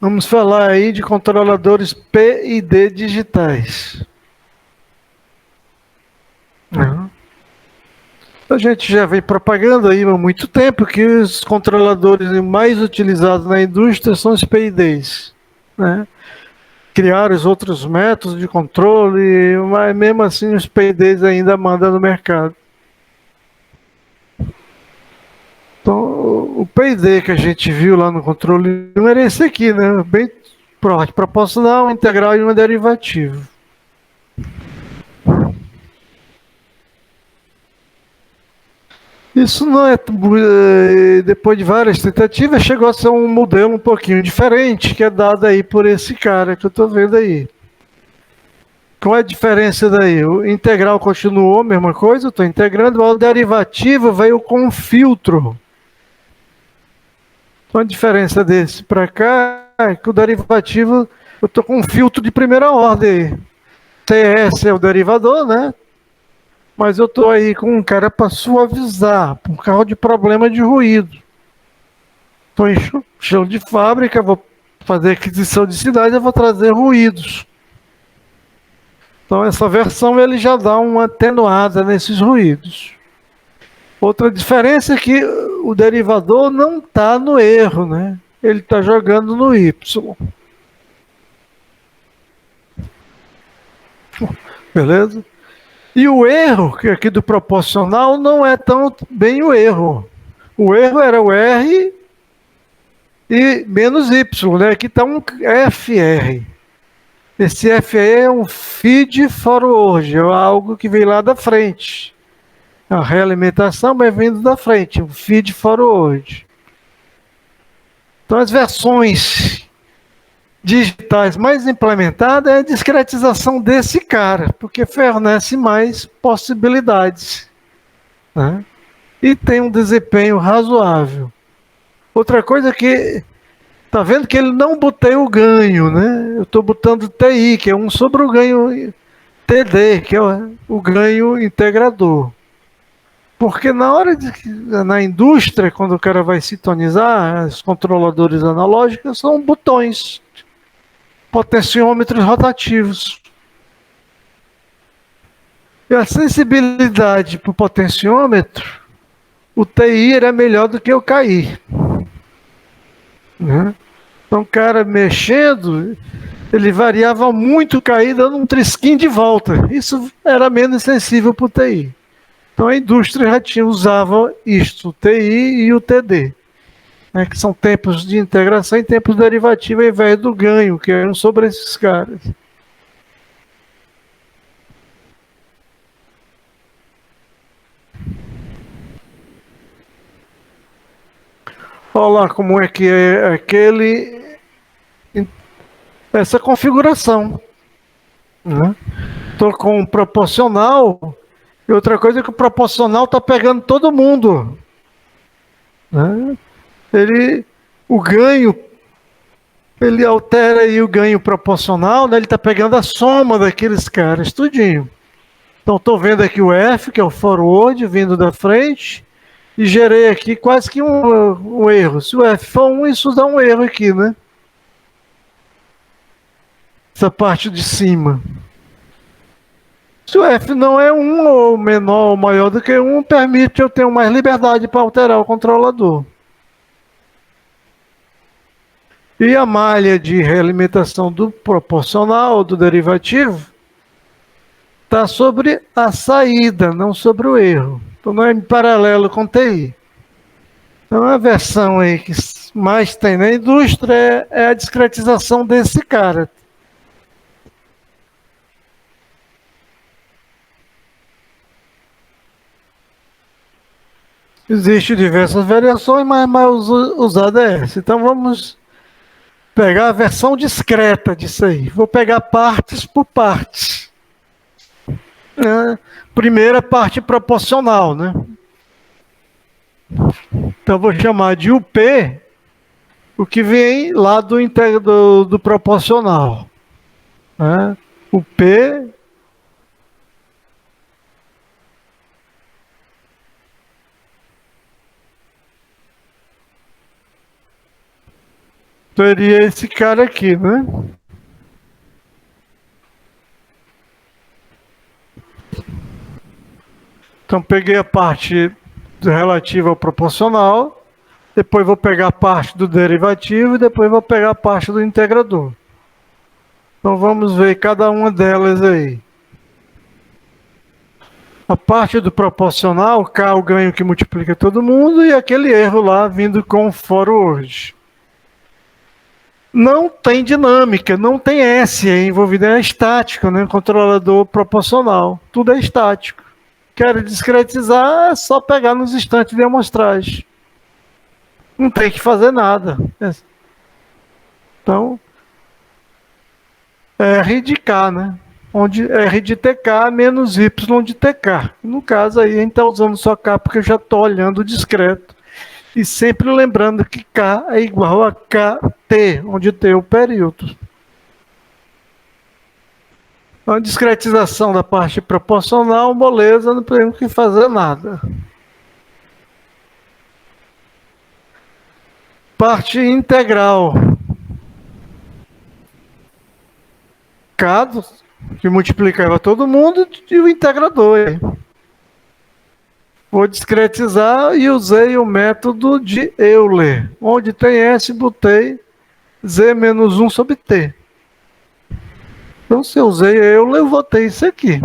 Vamos falar aí de controladores P e D digitais. Uhum. A gente já vem propagando aí há muito tempo que os controladores mais utilizados na indústria são os PIDs, né? Criaram os outros métodos de controle, mas mesmo assim os PIDs ainda mandam no mercado. Então, o PID que a gente viu lá no controle 1 era esse aqui, né? Bem proporcional, integral e um derivativo. Isso não é. Depois de várias tentativas, chegou a ser um modelo um pouquinho diferente, que é dado aí por esse cara que eu estou vendo aí. Qual é a diferença daí? O integral continuou a mesma coisa, eu estou integrando, o derivativo veio com filtro. Então a diferença desse para cá é que o derivativo, eu estou com um filtro de primeira ordem. CS é o derivador, né? Mas eu estou aí com um cara para suavizar, por causa de problema de ruído. Estou em chão de fábrica, vou fazer aquisição de cidade, eu vou trazer ruídos. Então essa versão ele já dá uma atenuada nesses ruídos. Outra diferença é que o derivador não está no erro, né? Ele está jogando no Y. Beleza? E o erro, que aqui do proporcional, não é tão bem o erro. O erro era o R e menos Y, né? Aqui está um FR. Esse FR é um feed forward, é algo que vem lá da frente. A realimentação vai vindo da frente, um feed forward. Então as versões digitais mais implementadas é a discretização desse cara, porque fornece mais possibilidades, né? E tem um desempenho razoável. Outra coisa que tá vendo que ele não botei o ganho, né? Eu estou botando TI, que é um sobre o ganho TD, que é o ganho integrador. Porque na hora na indústria, quando o cara vai sintonizar, os controladores analógicos são botões, potenciômetros rotativos. E a sensibilidade para o potenciômetro, o TI era melhor do que o KI. Né? Então o cara mexendo, ele variava muito o KI, dando um trisquinho de volta. Isso era menos sensível para o TI. Então a indústria usava isto, o TI e o TD, né, que são tempos de integração e tempos derivativos ao invés do ganho, que é um sobre esses caras. Olha lá como é que é essa configuração. Estou com um proporcional, e outra coisa é que o proporcional está pegando todo mundo. Né? O ganho, ele altera aí o ganho proporcional, né? Ele está pegando a soma daqueles caras, tudinho. Então estou vendo aqui o F, que é o forward, vindo da frente, e gerei aqui quase que um erro. Se o F for 1, isso dá um erro aqui, né? Essa parte de cima. Se o F não é 1 ou menor ou maior do que 1, permite eu ter mais liberdade para alterar o controlador. E a malha de realimentação do proporcional, do derivativo, está sobre a saída, não sobre o erro. Então não é em paralelo com TI. Então a versão aí que mais tem na indústria é a discretização desse cara. Existem diversas variações, mas mais usada é essa. Então vamos pegar a versão discreta disso aí. Vou pegar partes por partes. Primeira parte proporcional, né? Então vou chamar de UP, o que vem lá do proporcional. Né? O P Seria esse cara aqui, né? Então peguei a parte relativa ao proporcional, depois vou pegar a parte do derivativo e depois vou pegar a parte do integrador. Então vamos ver cada uma delas aí. A parte do proporcional, K é o ganho que multiplica todo mundo e aquele erro lá vindo com forward. Não tem dinâmica, não tem S envolvido, é estático, né? Controlador proporcional, tudo é estático. Quero discretizar, é só pegar nos instantes de amostragem. Não tem que fazer nada. Então, R de K, né? Onde R de TK menos Y de TK. No caso aí, a gente está usando só K porque eu já estou olhando o discreto. E sempre lembrando que K é igual a KT, onde T é o período. A discretização da parte proporcional, moleza, não temos que fazer nada. Parte integral. K, que multiplicava todo mundo, e o integrador. Vou discretizar e usei o método de Euler. Onde tem S, botei Z menos 1 sobre T. Então, se eu usei Euler, eu vou ter isso aqui.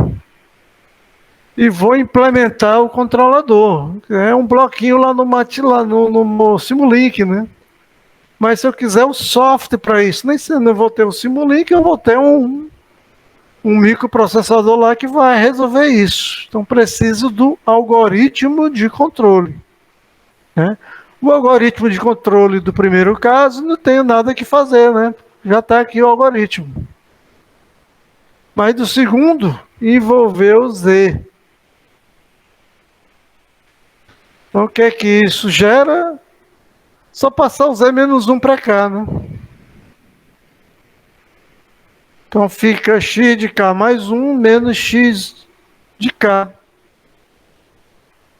E vou implementar o controlador. É um bloquinho lá no MATLAB, no Simulink, né? Mas se eu quiser o software para isso, nem se eu vou ter o Simulink, eu vou ter um microprocessador lá que vai resolver isso. Então preciso do algoritmo de controle. Né? O algoritmo de controle do primeiro caso não tenho nada que fazer, né? Já está aqui o algoritmo. Mas do segundo envolveu Z. Então o que é que isso gera? Só passar o Z menos 1 para cá, né? Então fica x de k mais 1 menos x de k.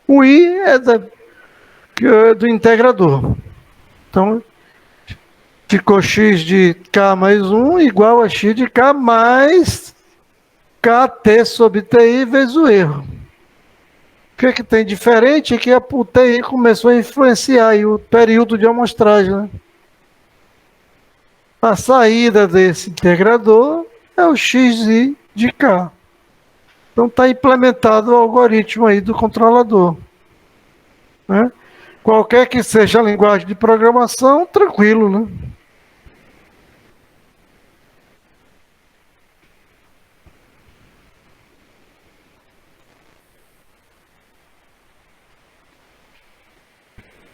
O i é do integrador. Então ficou x de k mais 1 igual a x de k mais kt sobre ti vezes o erro. O que é que tem diferente é que a TI começou a influenciar aí o período de amostragem, né? A saída desse integrador é o xi de k. Então está implementado o algoritmo aí do controlador. Né? Qualquer que seja a linguagem de programação, tranquilo, né?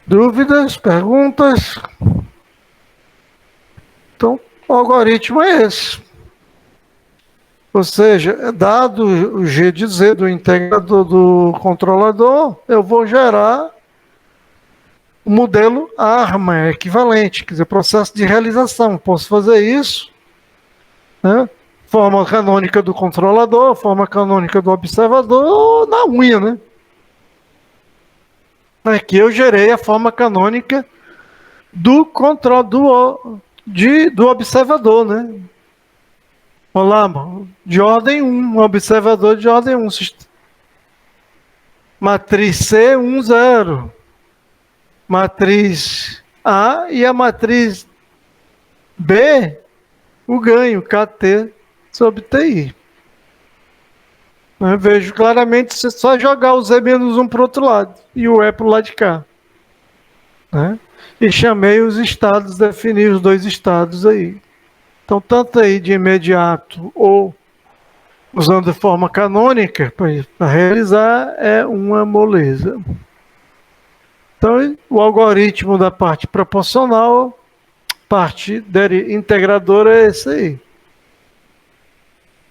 Dúvidas, perguntas? Então, o algoritmo é esse. Ou seja, dado o G de Z do integrador do controlador, eu vou gerar o modelo ARMA, equivalente, quer dizer, processo de realização. Posso fazer isso, né? Forma canônica do controlador, forma canônica do observador, na unha, né? Aqui eu gerei a forma canônica do do observador, né? Olá, de ordem 1, observador de ordem 1. Matriz C, 1, 0. Matriz A e a matriz B, o ganho, KT sobre TI. Eu vejo claramente se só jogar o Z menos 1 para o outro lado e o E para o lado de cá. Né? E chamei os estados, defini os dois estados aí. Então, tanto aí de imediato ou usando forma canônica para realizar é uma moleza. Então, o algoritmo da parte proporcional, parte integradora é esse aí.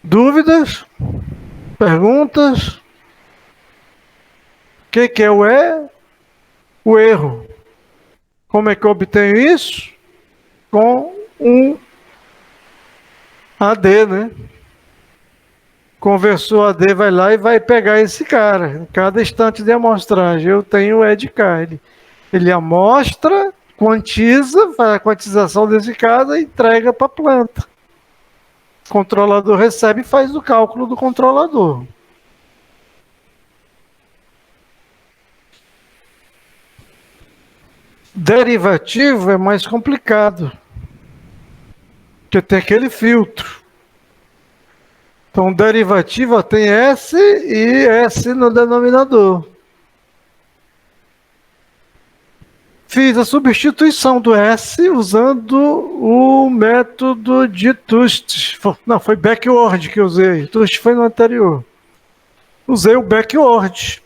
Dúvidas? Perguntas? O que é o E? O erro. Como é que eu obtenho isso? Com um AD, né? Conversor AD vai lá e vai pegar esse cara. Em cada instante de amostragem, eu tenho o E de K. Ele amostra, quantiza, faz a quantização desse caso e entrega para a planta. O controlador recebe e faz o cálculo do controlador. Derivativo é mais complicado, porque tem aquele filtro. Então, derivativa tem S e S no denominador. Fiz a substituição do S usando o método de Tust. Não, foi backward que eu usei. Tust foi no anterior. Usei o backward.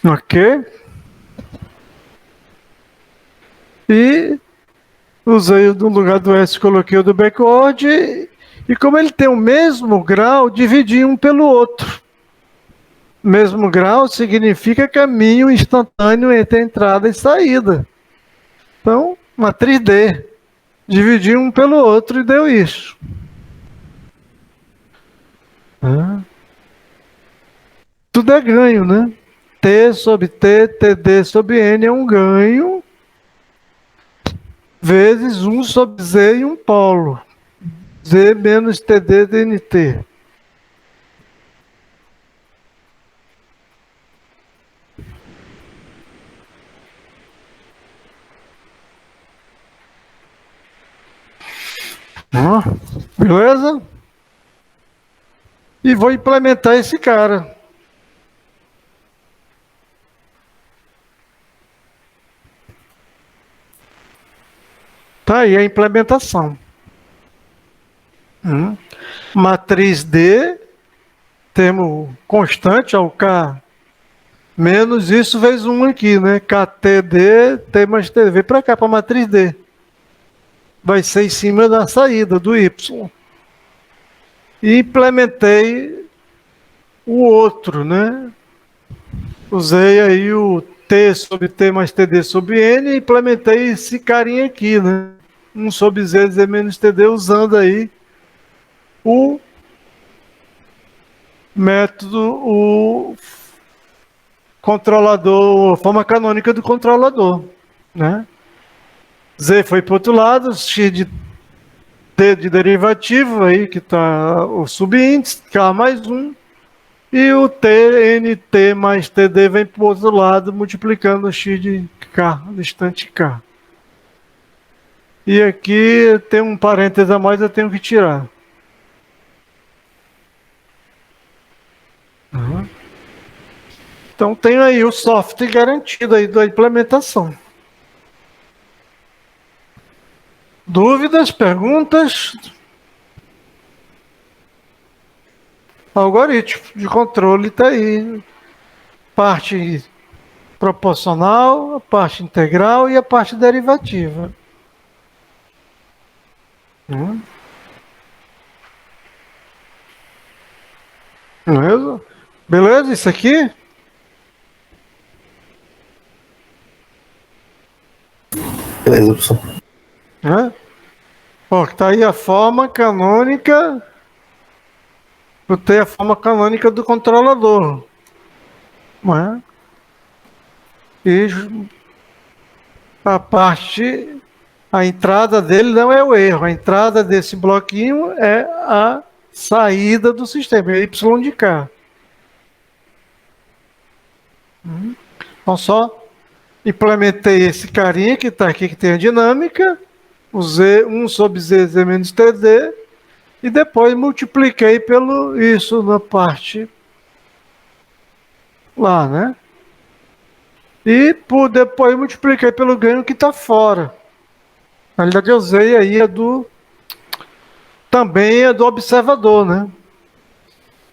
Ok? E usei no lugar do S, coloquei o do backward. E como ele tem o mesmo grau, dividi um pelo outro. Mesmo grau significa caminho instantâneo entre entrada e saída. Então, matriz D. Dividi um pelo outro e deu isso. Tudo é ganho, né? T sobre T, TD sobre N é um ganho, vezes 1 sobre Z e um polo. Z menos TD DNT. Beleza? E vou implementar esse cara. Tá aí a implementação. Matriz D, temos constante ao K menos isso vezes 1 aqui, né? KTD, T mais T. Vem para cá, para a matriz D. Vai ser em cima da saída do Y. E implementei o outro, né? Usei aí o T sobre T mais TD sobre N e implementei esse carinha aqui, né? 1 sobre Z, Z menos TD, usando aí o método, o controlador, a forma canônica do controlador, né? Z foi para o outro lado, X de T de derivativo, aí que está o subíndice, K mais 1, e o TNT mais TD vem para o outro lado, multiplicando o X de K, distante K. E aqui tem um parêntese a mais, eu tenho que tirar. Então tem aí o software garantido aí da implementação. Dúvidas, perguntas? Algoritmo de controle está aí. Parte proporcional, a parte integral e a parte derivativa. Beleza? Beleza isso aqui? Beleza, professor. Está aí a forma canônica. Eu tenho a forma canônica do controlador. E a entrada dele não é o erro. A entrada desse bloquinho é a saída do sistema, é Y de K. Então só implementei esse carinha que está aqui, que tem a dinâmica, usei 1 sobre Z, Z menos TD, e depois multipliquei pelo isso na parte lá, né? E depois multipliquei pelo ganho que está fora. Na realidade eu usei aí também é do observador, né?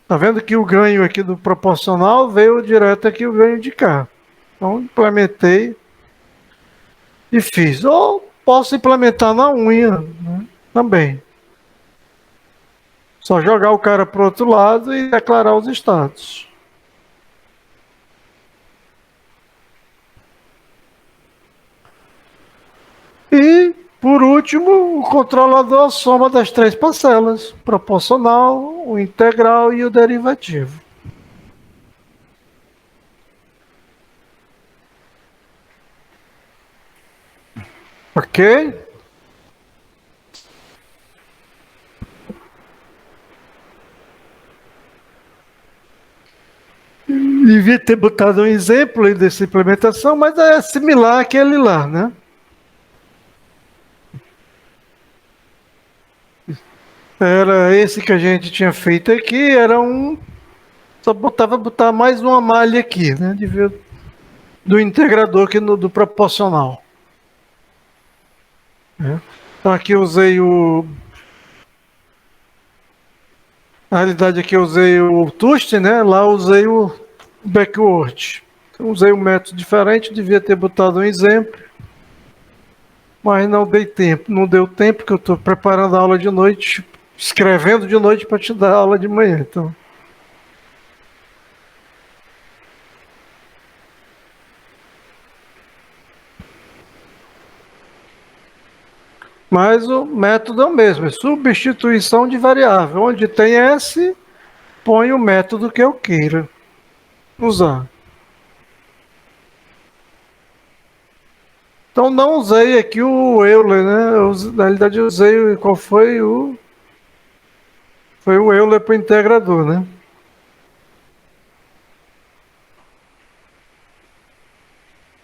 Tá vendo que o ganho aqui do proporcional veio direto aqui o ganho de cá. Então implementei e fiz. Ou posso implementar na unha, né? Também. Só jogar o cara para o outro lado e declarar os estados. E Por último, o controlador soma das três parcelas, proporcional, o integral e o derivativo. Ok? Devia ter botado um exemplo aí dessa implementação, mas é similar àquele lá, né? Era esse que a gente tinha feito aqui, era um... Só botar mais uma malha aqui, né? Do integrador que do proporcional. Né? Então aqui eu usei o... Na realidade aqui eu usei o Tust, né? Lá eu usei o backward. Então, usei um método diferente, devia ter botado um exemplo. Mas não dei tempo, não deu tempo, porque eu estou preparando a aula de noite, escrevendo de noite para te dar a aula de manhã. Então. Mas o método é o mesmo, é substituição de variável. Onde tem S, põe o método que eu queira usar. Então não usei aqui o Euler, né? Na realidade eu usei, qual foi o... Foi o Euler para o integrador, né?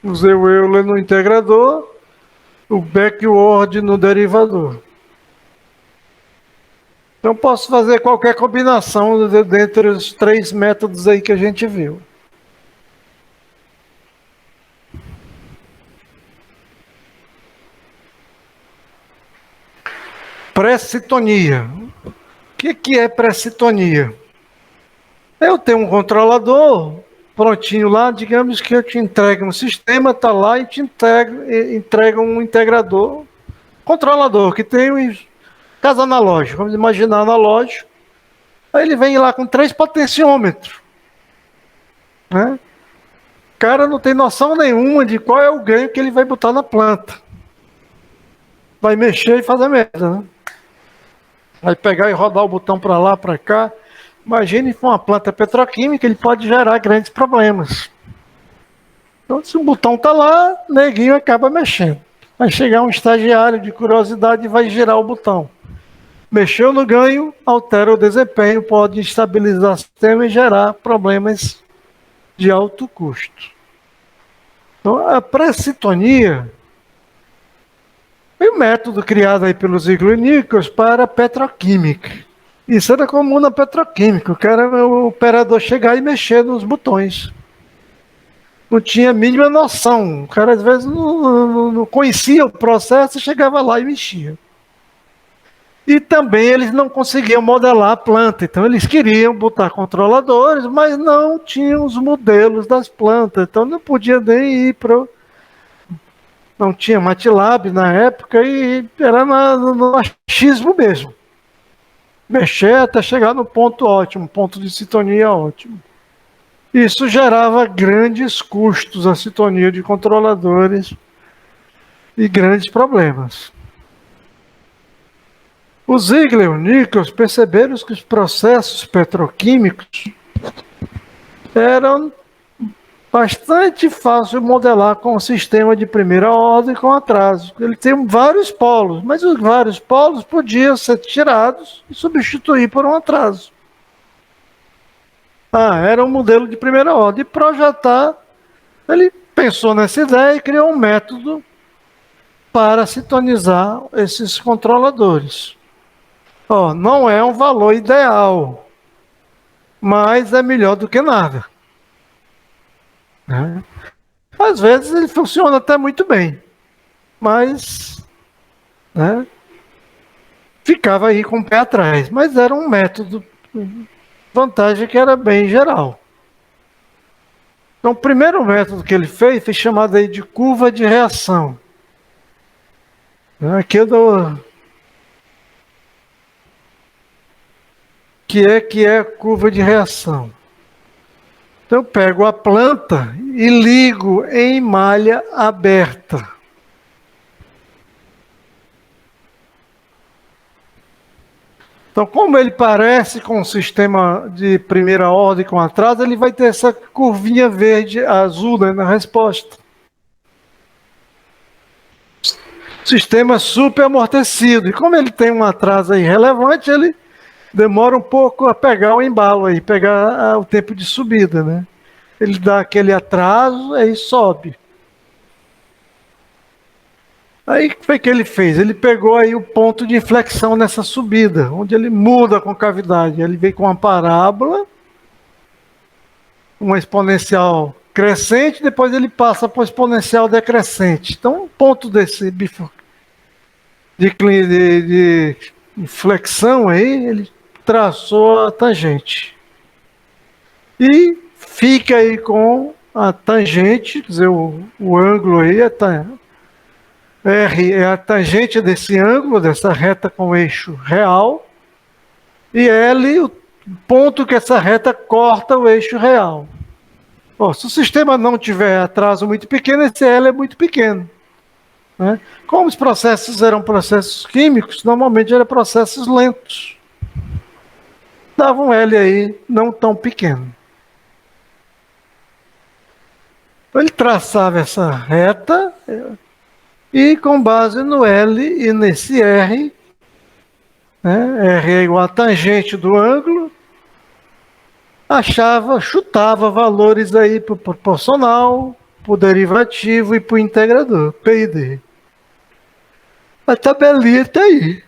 Usei o Euler no integrador, o backward no derivador. Então posso fazer qualquer combinação dentre os três métodos aí que a gente viu. Pré-citonia. O que é pré-citonia? Eu tenho um controlador prontinho lá, digamos que eu te entrego um sistema, está lá e te entrega um integrador, controlador, que tem um caso analógico, vamos imaginar analógico. Aí ele vem lá com 3 potenciômetros. Né? O cara não tem noção nenhuma de qual é o ganho que ele vai botar na planta. Vai mexer e fazer merda, né? Vai pegar e rodar o botão para lá, para cá. Imagine com uma planta petroquímica, ele pode gerar grandes problemas. Então, se o botão está lá, neguinho acaba mexendo. Vai chegar um estagiário de curiosidade e vai girar o botão. Mexeu no ganho, altera o desempenho, pode estabilizar o sistema e gerar problemas de alto custo. Então, a pré-citonia foi um método criado aí pelos Ziegler e Nichols para petroquímica. Isso era comum na petroquímica, o operador chegar e mexer nos botões. Não tinha a mínima noção, o cara às vezes não conhecia o processo, chegava lá e mexia. E também eles não conseguiam modelar a planta, então eles queriam botar controladores, mas não tinham os modelos das plantas, então não podia nem ir para... Não tinha MATLAB na época e era no achismo mesmo. Mexer até chegar no ponto ótimo, ponto de sintonia ótimo. Isso gerava grandes custos, a sintonia de controladores e grandes problemas. Os Ziegler e Nichols perceberam que os processos petroquímicos eram bastante fácil de modelar com um sistema de primeira ordem com atraso. Ele tem vários polos, mas os vários polos podiam ser tirados e substituir por um atraso. Era um modelo de primeira ordem. E projetar, ele pensou nessa ideia e criou um método para sintonizar esses controladores. Não é um valor ideal, mas é melhor do que nada. Né? Às vezes ele funciona até muito bem, mas né, ficava aí com o pé atrás. Mas era um método, vantagem que era bem geral. Então o primeiro método que ele fez foi chamado aí de curva de reação. Aqui eu dou... que é a curva de reação. Então eu pego a planta e ligo em malha aberta. Então, como ele parece com um sistema de primeira ordem com atraso, ele vai ter essa curvinha verde, azul, né, na resposta. Sistema super amortecido. E como ele tem um atraso aí relevante, ele demora um pouco a pegar o embalo aí, pegar o tempo de subida, né? Ele dá aquele atraso, aí sobe. Aí o que foi que ele fez? Ele pegou aí o ponto de inflexão nessa subida, onde ele muda a concavidade. Ele veio com uma parábola, uma exponencial crescente, depois ele passa para o exponencial decrescente. Então, um ponto desse de inflexão aí, ele traçou a tangente. E fica aí com a tangente, quer dizer, o ângulo aí, R é a tangente desse ângulo, dessa reta com eixo real, e L, o ponto que essa reta corta o eixo real. Bom, se o sistema não tiver atraso muito pequeno, esse L é muito pequeno, né? Como os processos eram processos químicos, normalmente eram processos lentos. Dava um L aí não tão pequeno. Então ele traçava essa reta e com base no L e nesse R, né, R é igual a tangente do ângulo, chutava valores aí para o proporcional, para o derivativo e para o integrador, P e D. A tabelinha está aí.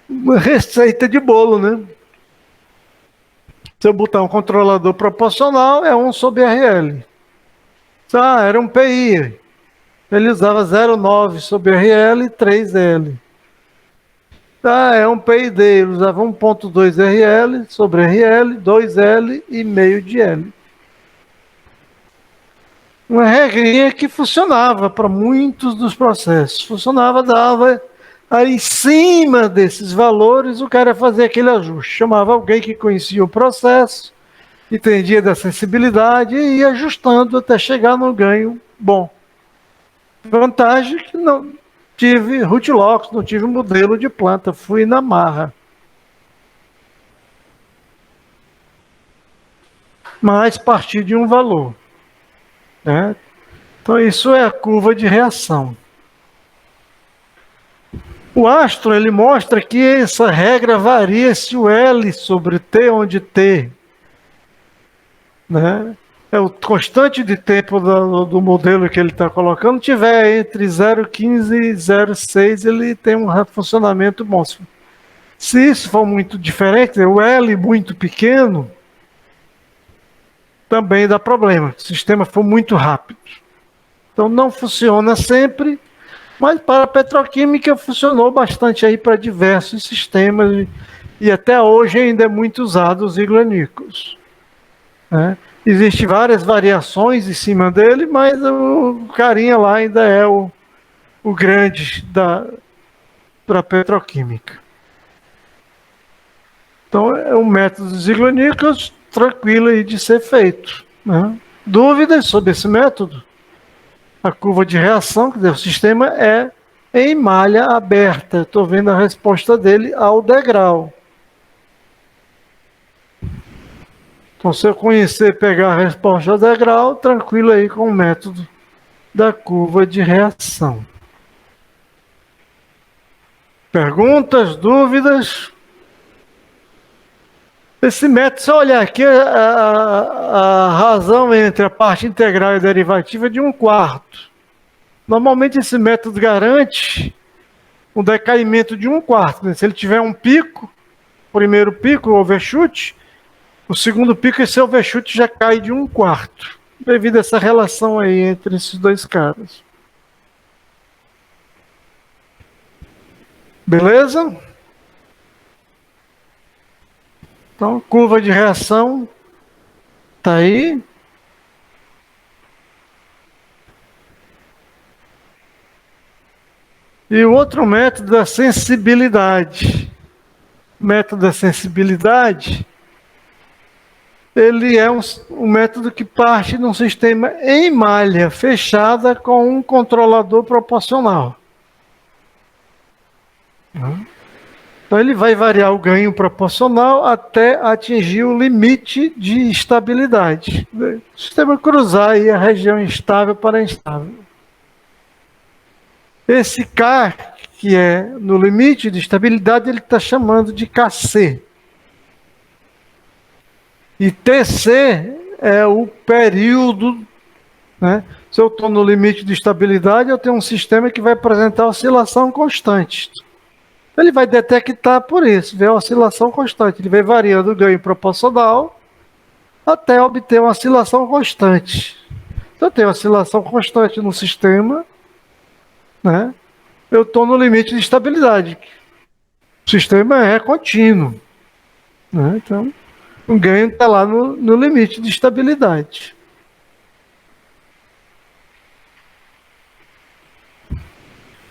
Uma receita de bolo, né? Se eu botar um controlador proporcional, é 1 sobre RL. Era um PI. Ele usava 0,9 sobre RL e 3L. É um PID, ele usava 1,2 RL sobre RL, 2L e meio de L. Uma regrinha que funcionava para muitos dos processos. Funcionava, dava aí em cima desses valores, o cara fazia aquele ajuste. Chamava alguém que conhecia o processo, entendia da sensibilidade e ia ajustando até chegar no ganho bom. Vantagem que não tive rootlox, não tive modelo de planta, fui na marra. Mas parti de um valor, né? Então isso é a curva de reação. O Astro, ele mostra que essa regra varia se o L sobre T, onde T, né, é o constante de tempo do modelo que ele está colocando, tiver entre 0,15 e 0,6, ele tem um funcionamento bom. Se isso for muito diferente, o L muito pequeno, também dá problema. Se o sistema for muito rápido. Então não funciona sempre, mas para a petroquímica funcionou bastante aí para diversos sistemas e até hoje ainda é muito usado os Ziegler-Nichols, né? Existem várias variações em cima dele, mas o carinha lá ainda é o grande para a petroquímica. Então é um método de Ziegler-Nichols tranquilo aí de ser feito, né? Dúvidas sobre esse método? A curva de reação, quer dizer, o sistema é em malha aberta. Estou vendo a resposta dele ao degrau. Então, se eu conhecer, pegar a resposta ao degrau, tranquilo aí com o método da curva de reação. Perguntas, dúvidas? Esse método, se eu olhar aqui, a razão entre a parte integral e a derivativa é de 1/4. Normalmente esse método garante um decaimento de 1/4. Se ele tiver um pico, primeiro pico, o overshoot, o segundo pico, esse overshoot já cai de 1/4, devido a essa relação aí entre esses dois caras. Beleza? Então, curva de reação está aí. E o outro método da sensibilidade. O método da sensibilidade, ele é um método que parte de um sistema em malha fechada com um controlador proporcional. Então ele vai variar o ganho proporcional até atingir o limite de estabilidade. O sistema cruzar aí a região instável para instável. Esse K, que é no limite de estabilidade, ele está chamando de KC. E TC é o período, né? Se eu estou no limite de estabilidade, eu tenho um sistema que vai apresentar oscilação constante. Ele vai detectar por isso, ver a oscilação constante. Ele vai variando o ganho proporcional até obter uma oscilação constante. Então, eu tenho oscilação constante no sistema, né? Eu estou no limite de estabilidade. O sistema é contínuo, né? Então, o ganho está lá no limite de estabilidade.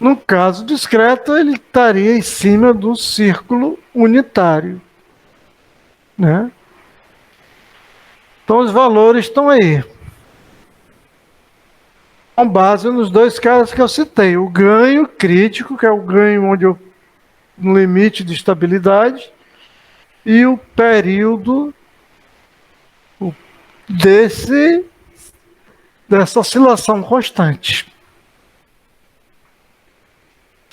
No caso discreto, ele estaria em cima do círculo unitário, né? Então os valores estão aí. Com base nos dois casos que eu citei. O ganho crítico, que é o ganho onde eu no limite de estabilidade, e o período dessa oscilação constante.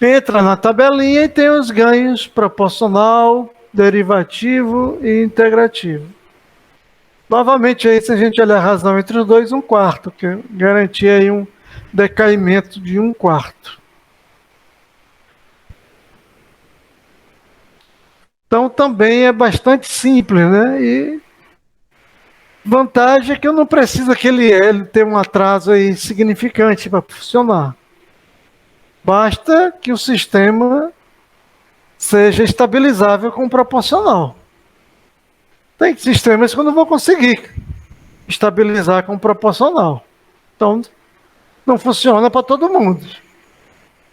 Entra na tabelinha e tem os ganhos proporcional, derivativo e integrativo. Novamente, aí, se a gente olhar a razão entre os dois, 1/4, que garantia aí um decaimento de 1/4. Então, também é bastante simples, né? E vantagem é que eu não preciso que ele tenha um atraso aí significante para funcionar. Basta que o sistema seja estabilizável com proporcional. Tem sistemas que eu não vou conseguir estabilizar com proporcional. Então, não funciona para todo mundo,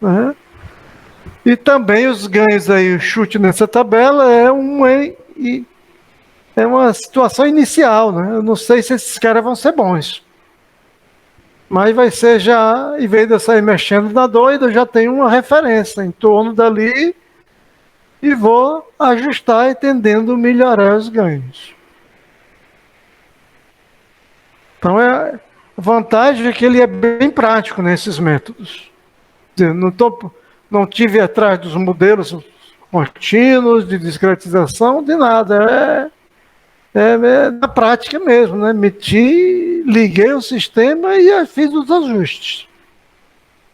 né? E também os ganhos aí, o chute nessa tabela é uma situação inicial, né? Eu não sei se esses caras vão ser bons. Mas vai ser já, em vez de eu sair mexendo na doida, eu já tenho uma referência em torno dali e vou ajustar e tendendo a melhorar os ganhos. Então, a vantagem é que ele é bem prático nesses métodos. Não tive atrás dos modelos contínuos de discretização, de nada. É na prática mesmo, né? Meti, liguei o sistema e fiz os ajustes.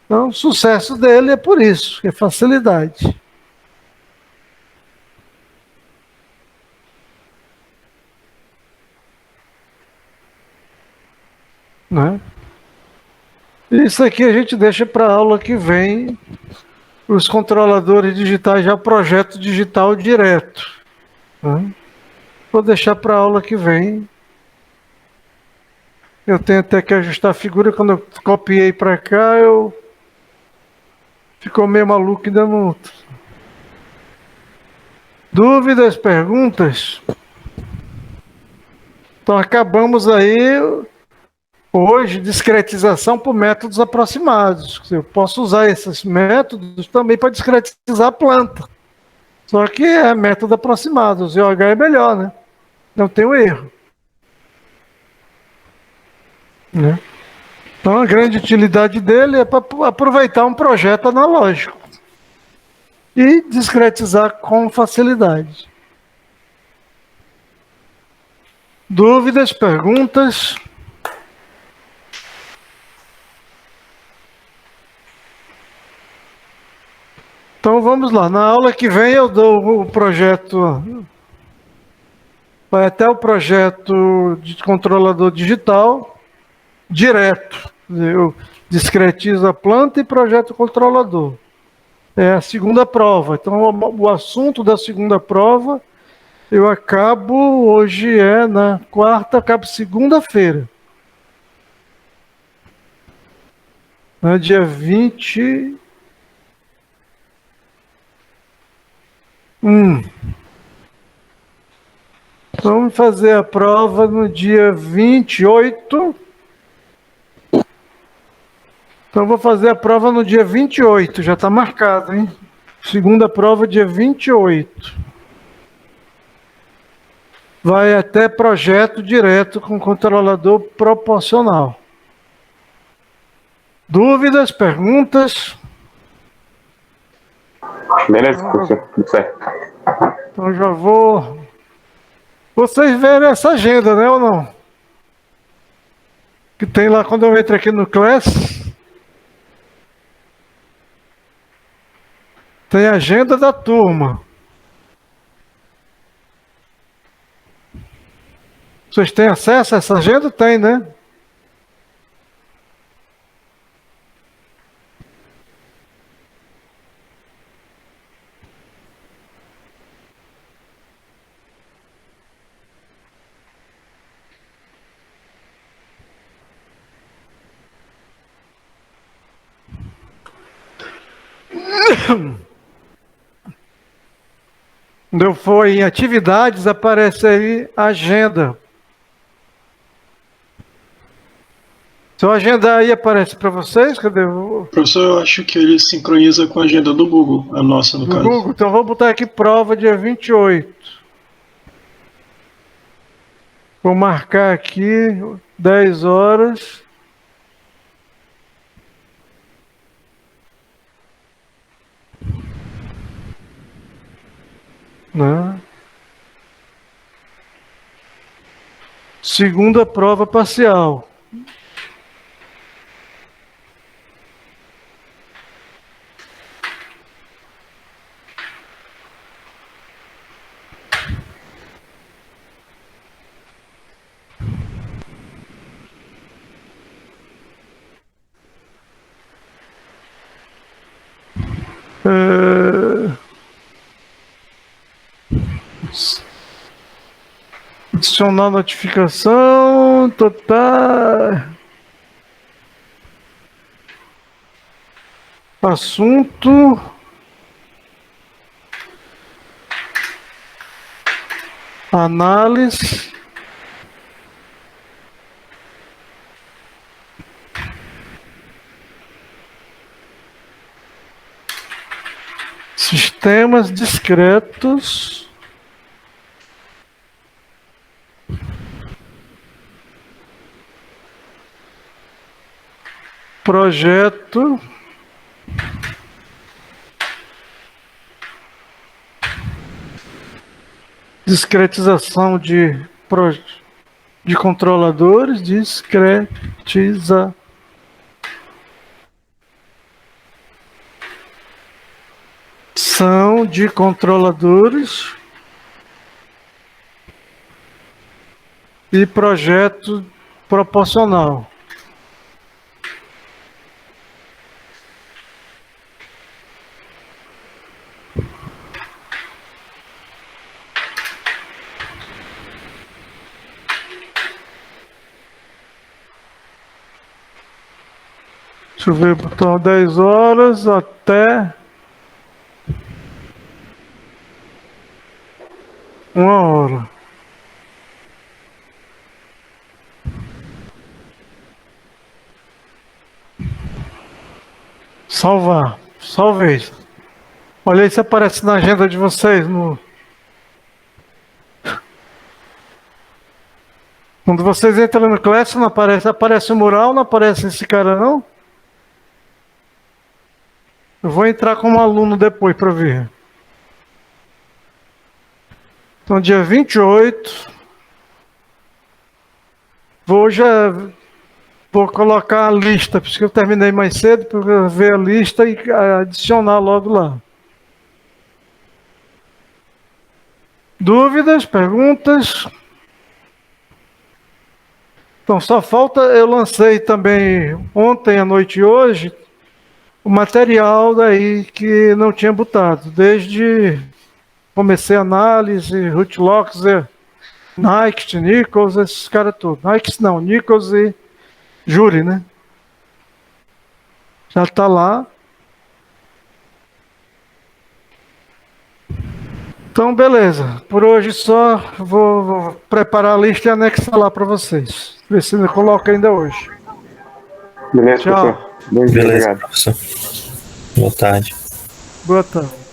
Então, o sucesso dele é por isso, é facilidade. Né? Isso aqui a gente deixa para a aula que vem. Os controladores digitais já projeto digital direto, né? Vou deixar para a aula que vem. Eu tenho até que ajustar a figura. Quando eu copiei para cá, ficou meio maluco e deu muito. Dúvidas, perguntas? Então acabamos aí hoje discretização por métodos aproximados. Eu posso usar esses métodos também para discretizar a planta. Só que é método aproximado. O ZOH é melhor, né? Não tem um erro. Né? Então a grande utilidade dele é para aproveitar um projeto analógico e discretizar com facilidade. Dúvidas, perguntas? Então vamos lá. Na aula que vem eu dou o projeto. Vai até o projeto de controlador digital direto. Eu discretizo a planta e projeto controlador. É a segunda prova. Então o assunto da segunda prova eu acabo, hoje é na quarta, acabo segunda-feira. No dia 21. Vamos fazer a prova no dia 28. Então, vou fazer a prova no dia 28, já está marcado, hein? Segunda prova, dia 28. Vai até projeto direto com controlador proporcional. Dúvidas, perguntas? Beleza, professor. Tudo certo. Então já vou... Vocês verem essa agenda, né, ou não? Que tem lá quando eu entro aqui no Class. Tem a agenda da turma. Vocês têm acesso a essa agenda? Tem, né? Quando eu for em atividades, aparece aí a agenda. Se eu agendar aí, aparece para vocês? Cadê? Professor, eu acho que ele sincroniza com a agenda do Google, a nossa, no No caso. Google? Então vou botar aqui prova dia 28. Vou marcar aqui 10 horas. Né? Segunda prova parcial. Adicionar notificação, total. Assunto. Análise. Sistemas discretos. Projeto. Discretização de controladores. Discretização de controladores. E projeto proporcional. Deixa eu ver, botão 10 horas até 1 hora. Salvar. Salvei. Olha aí se aparece na agenda de vocês. Quando vocês entram no Class, não aparece. Aparece o mural, não aparece esse cara não? Eu vou entrar como aluno depois para ver. Então, dia 28. Vou colocar a lista, porque eu terminei mais cedo, para ver a lista e adicionar logo lá. Dúvidas, perguntas? Então, só falta, eu lancei também ontem à noite e hoje, o material daí que não tinha botado. Desde comecei a análise, Rootlocks, Nike, Nichols, esses caras todos. Nike não, Nichols e Jury, né? Já está lá. Então, beleza. Por hoje só vou preparar a lista e anexar lá para vocês. Ver se eu coloco ainda hoje. Beleza, Tchau. professor. Bom dia, Beleza, obrigado. professor. Boa tarde. Boa tarde.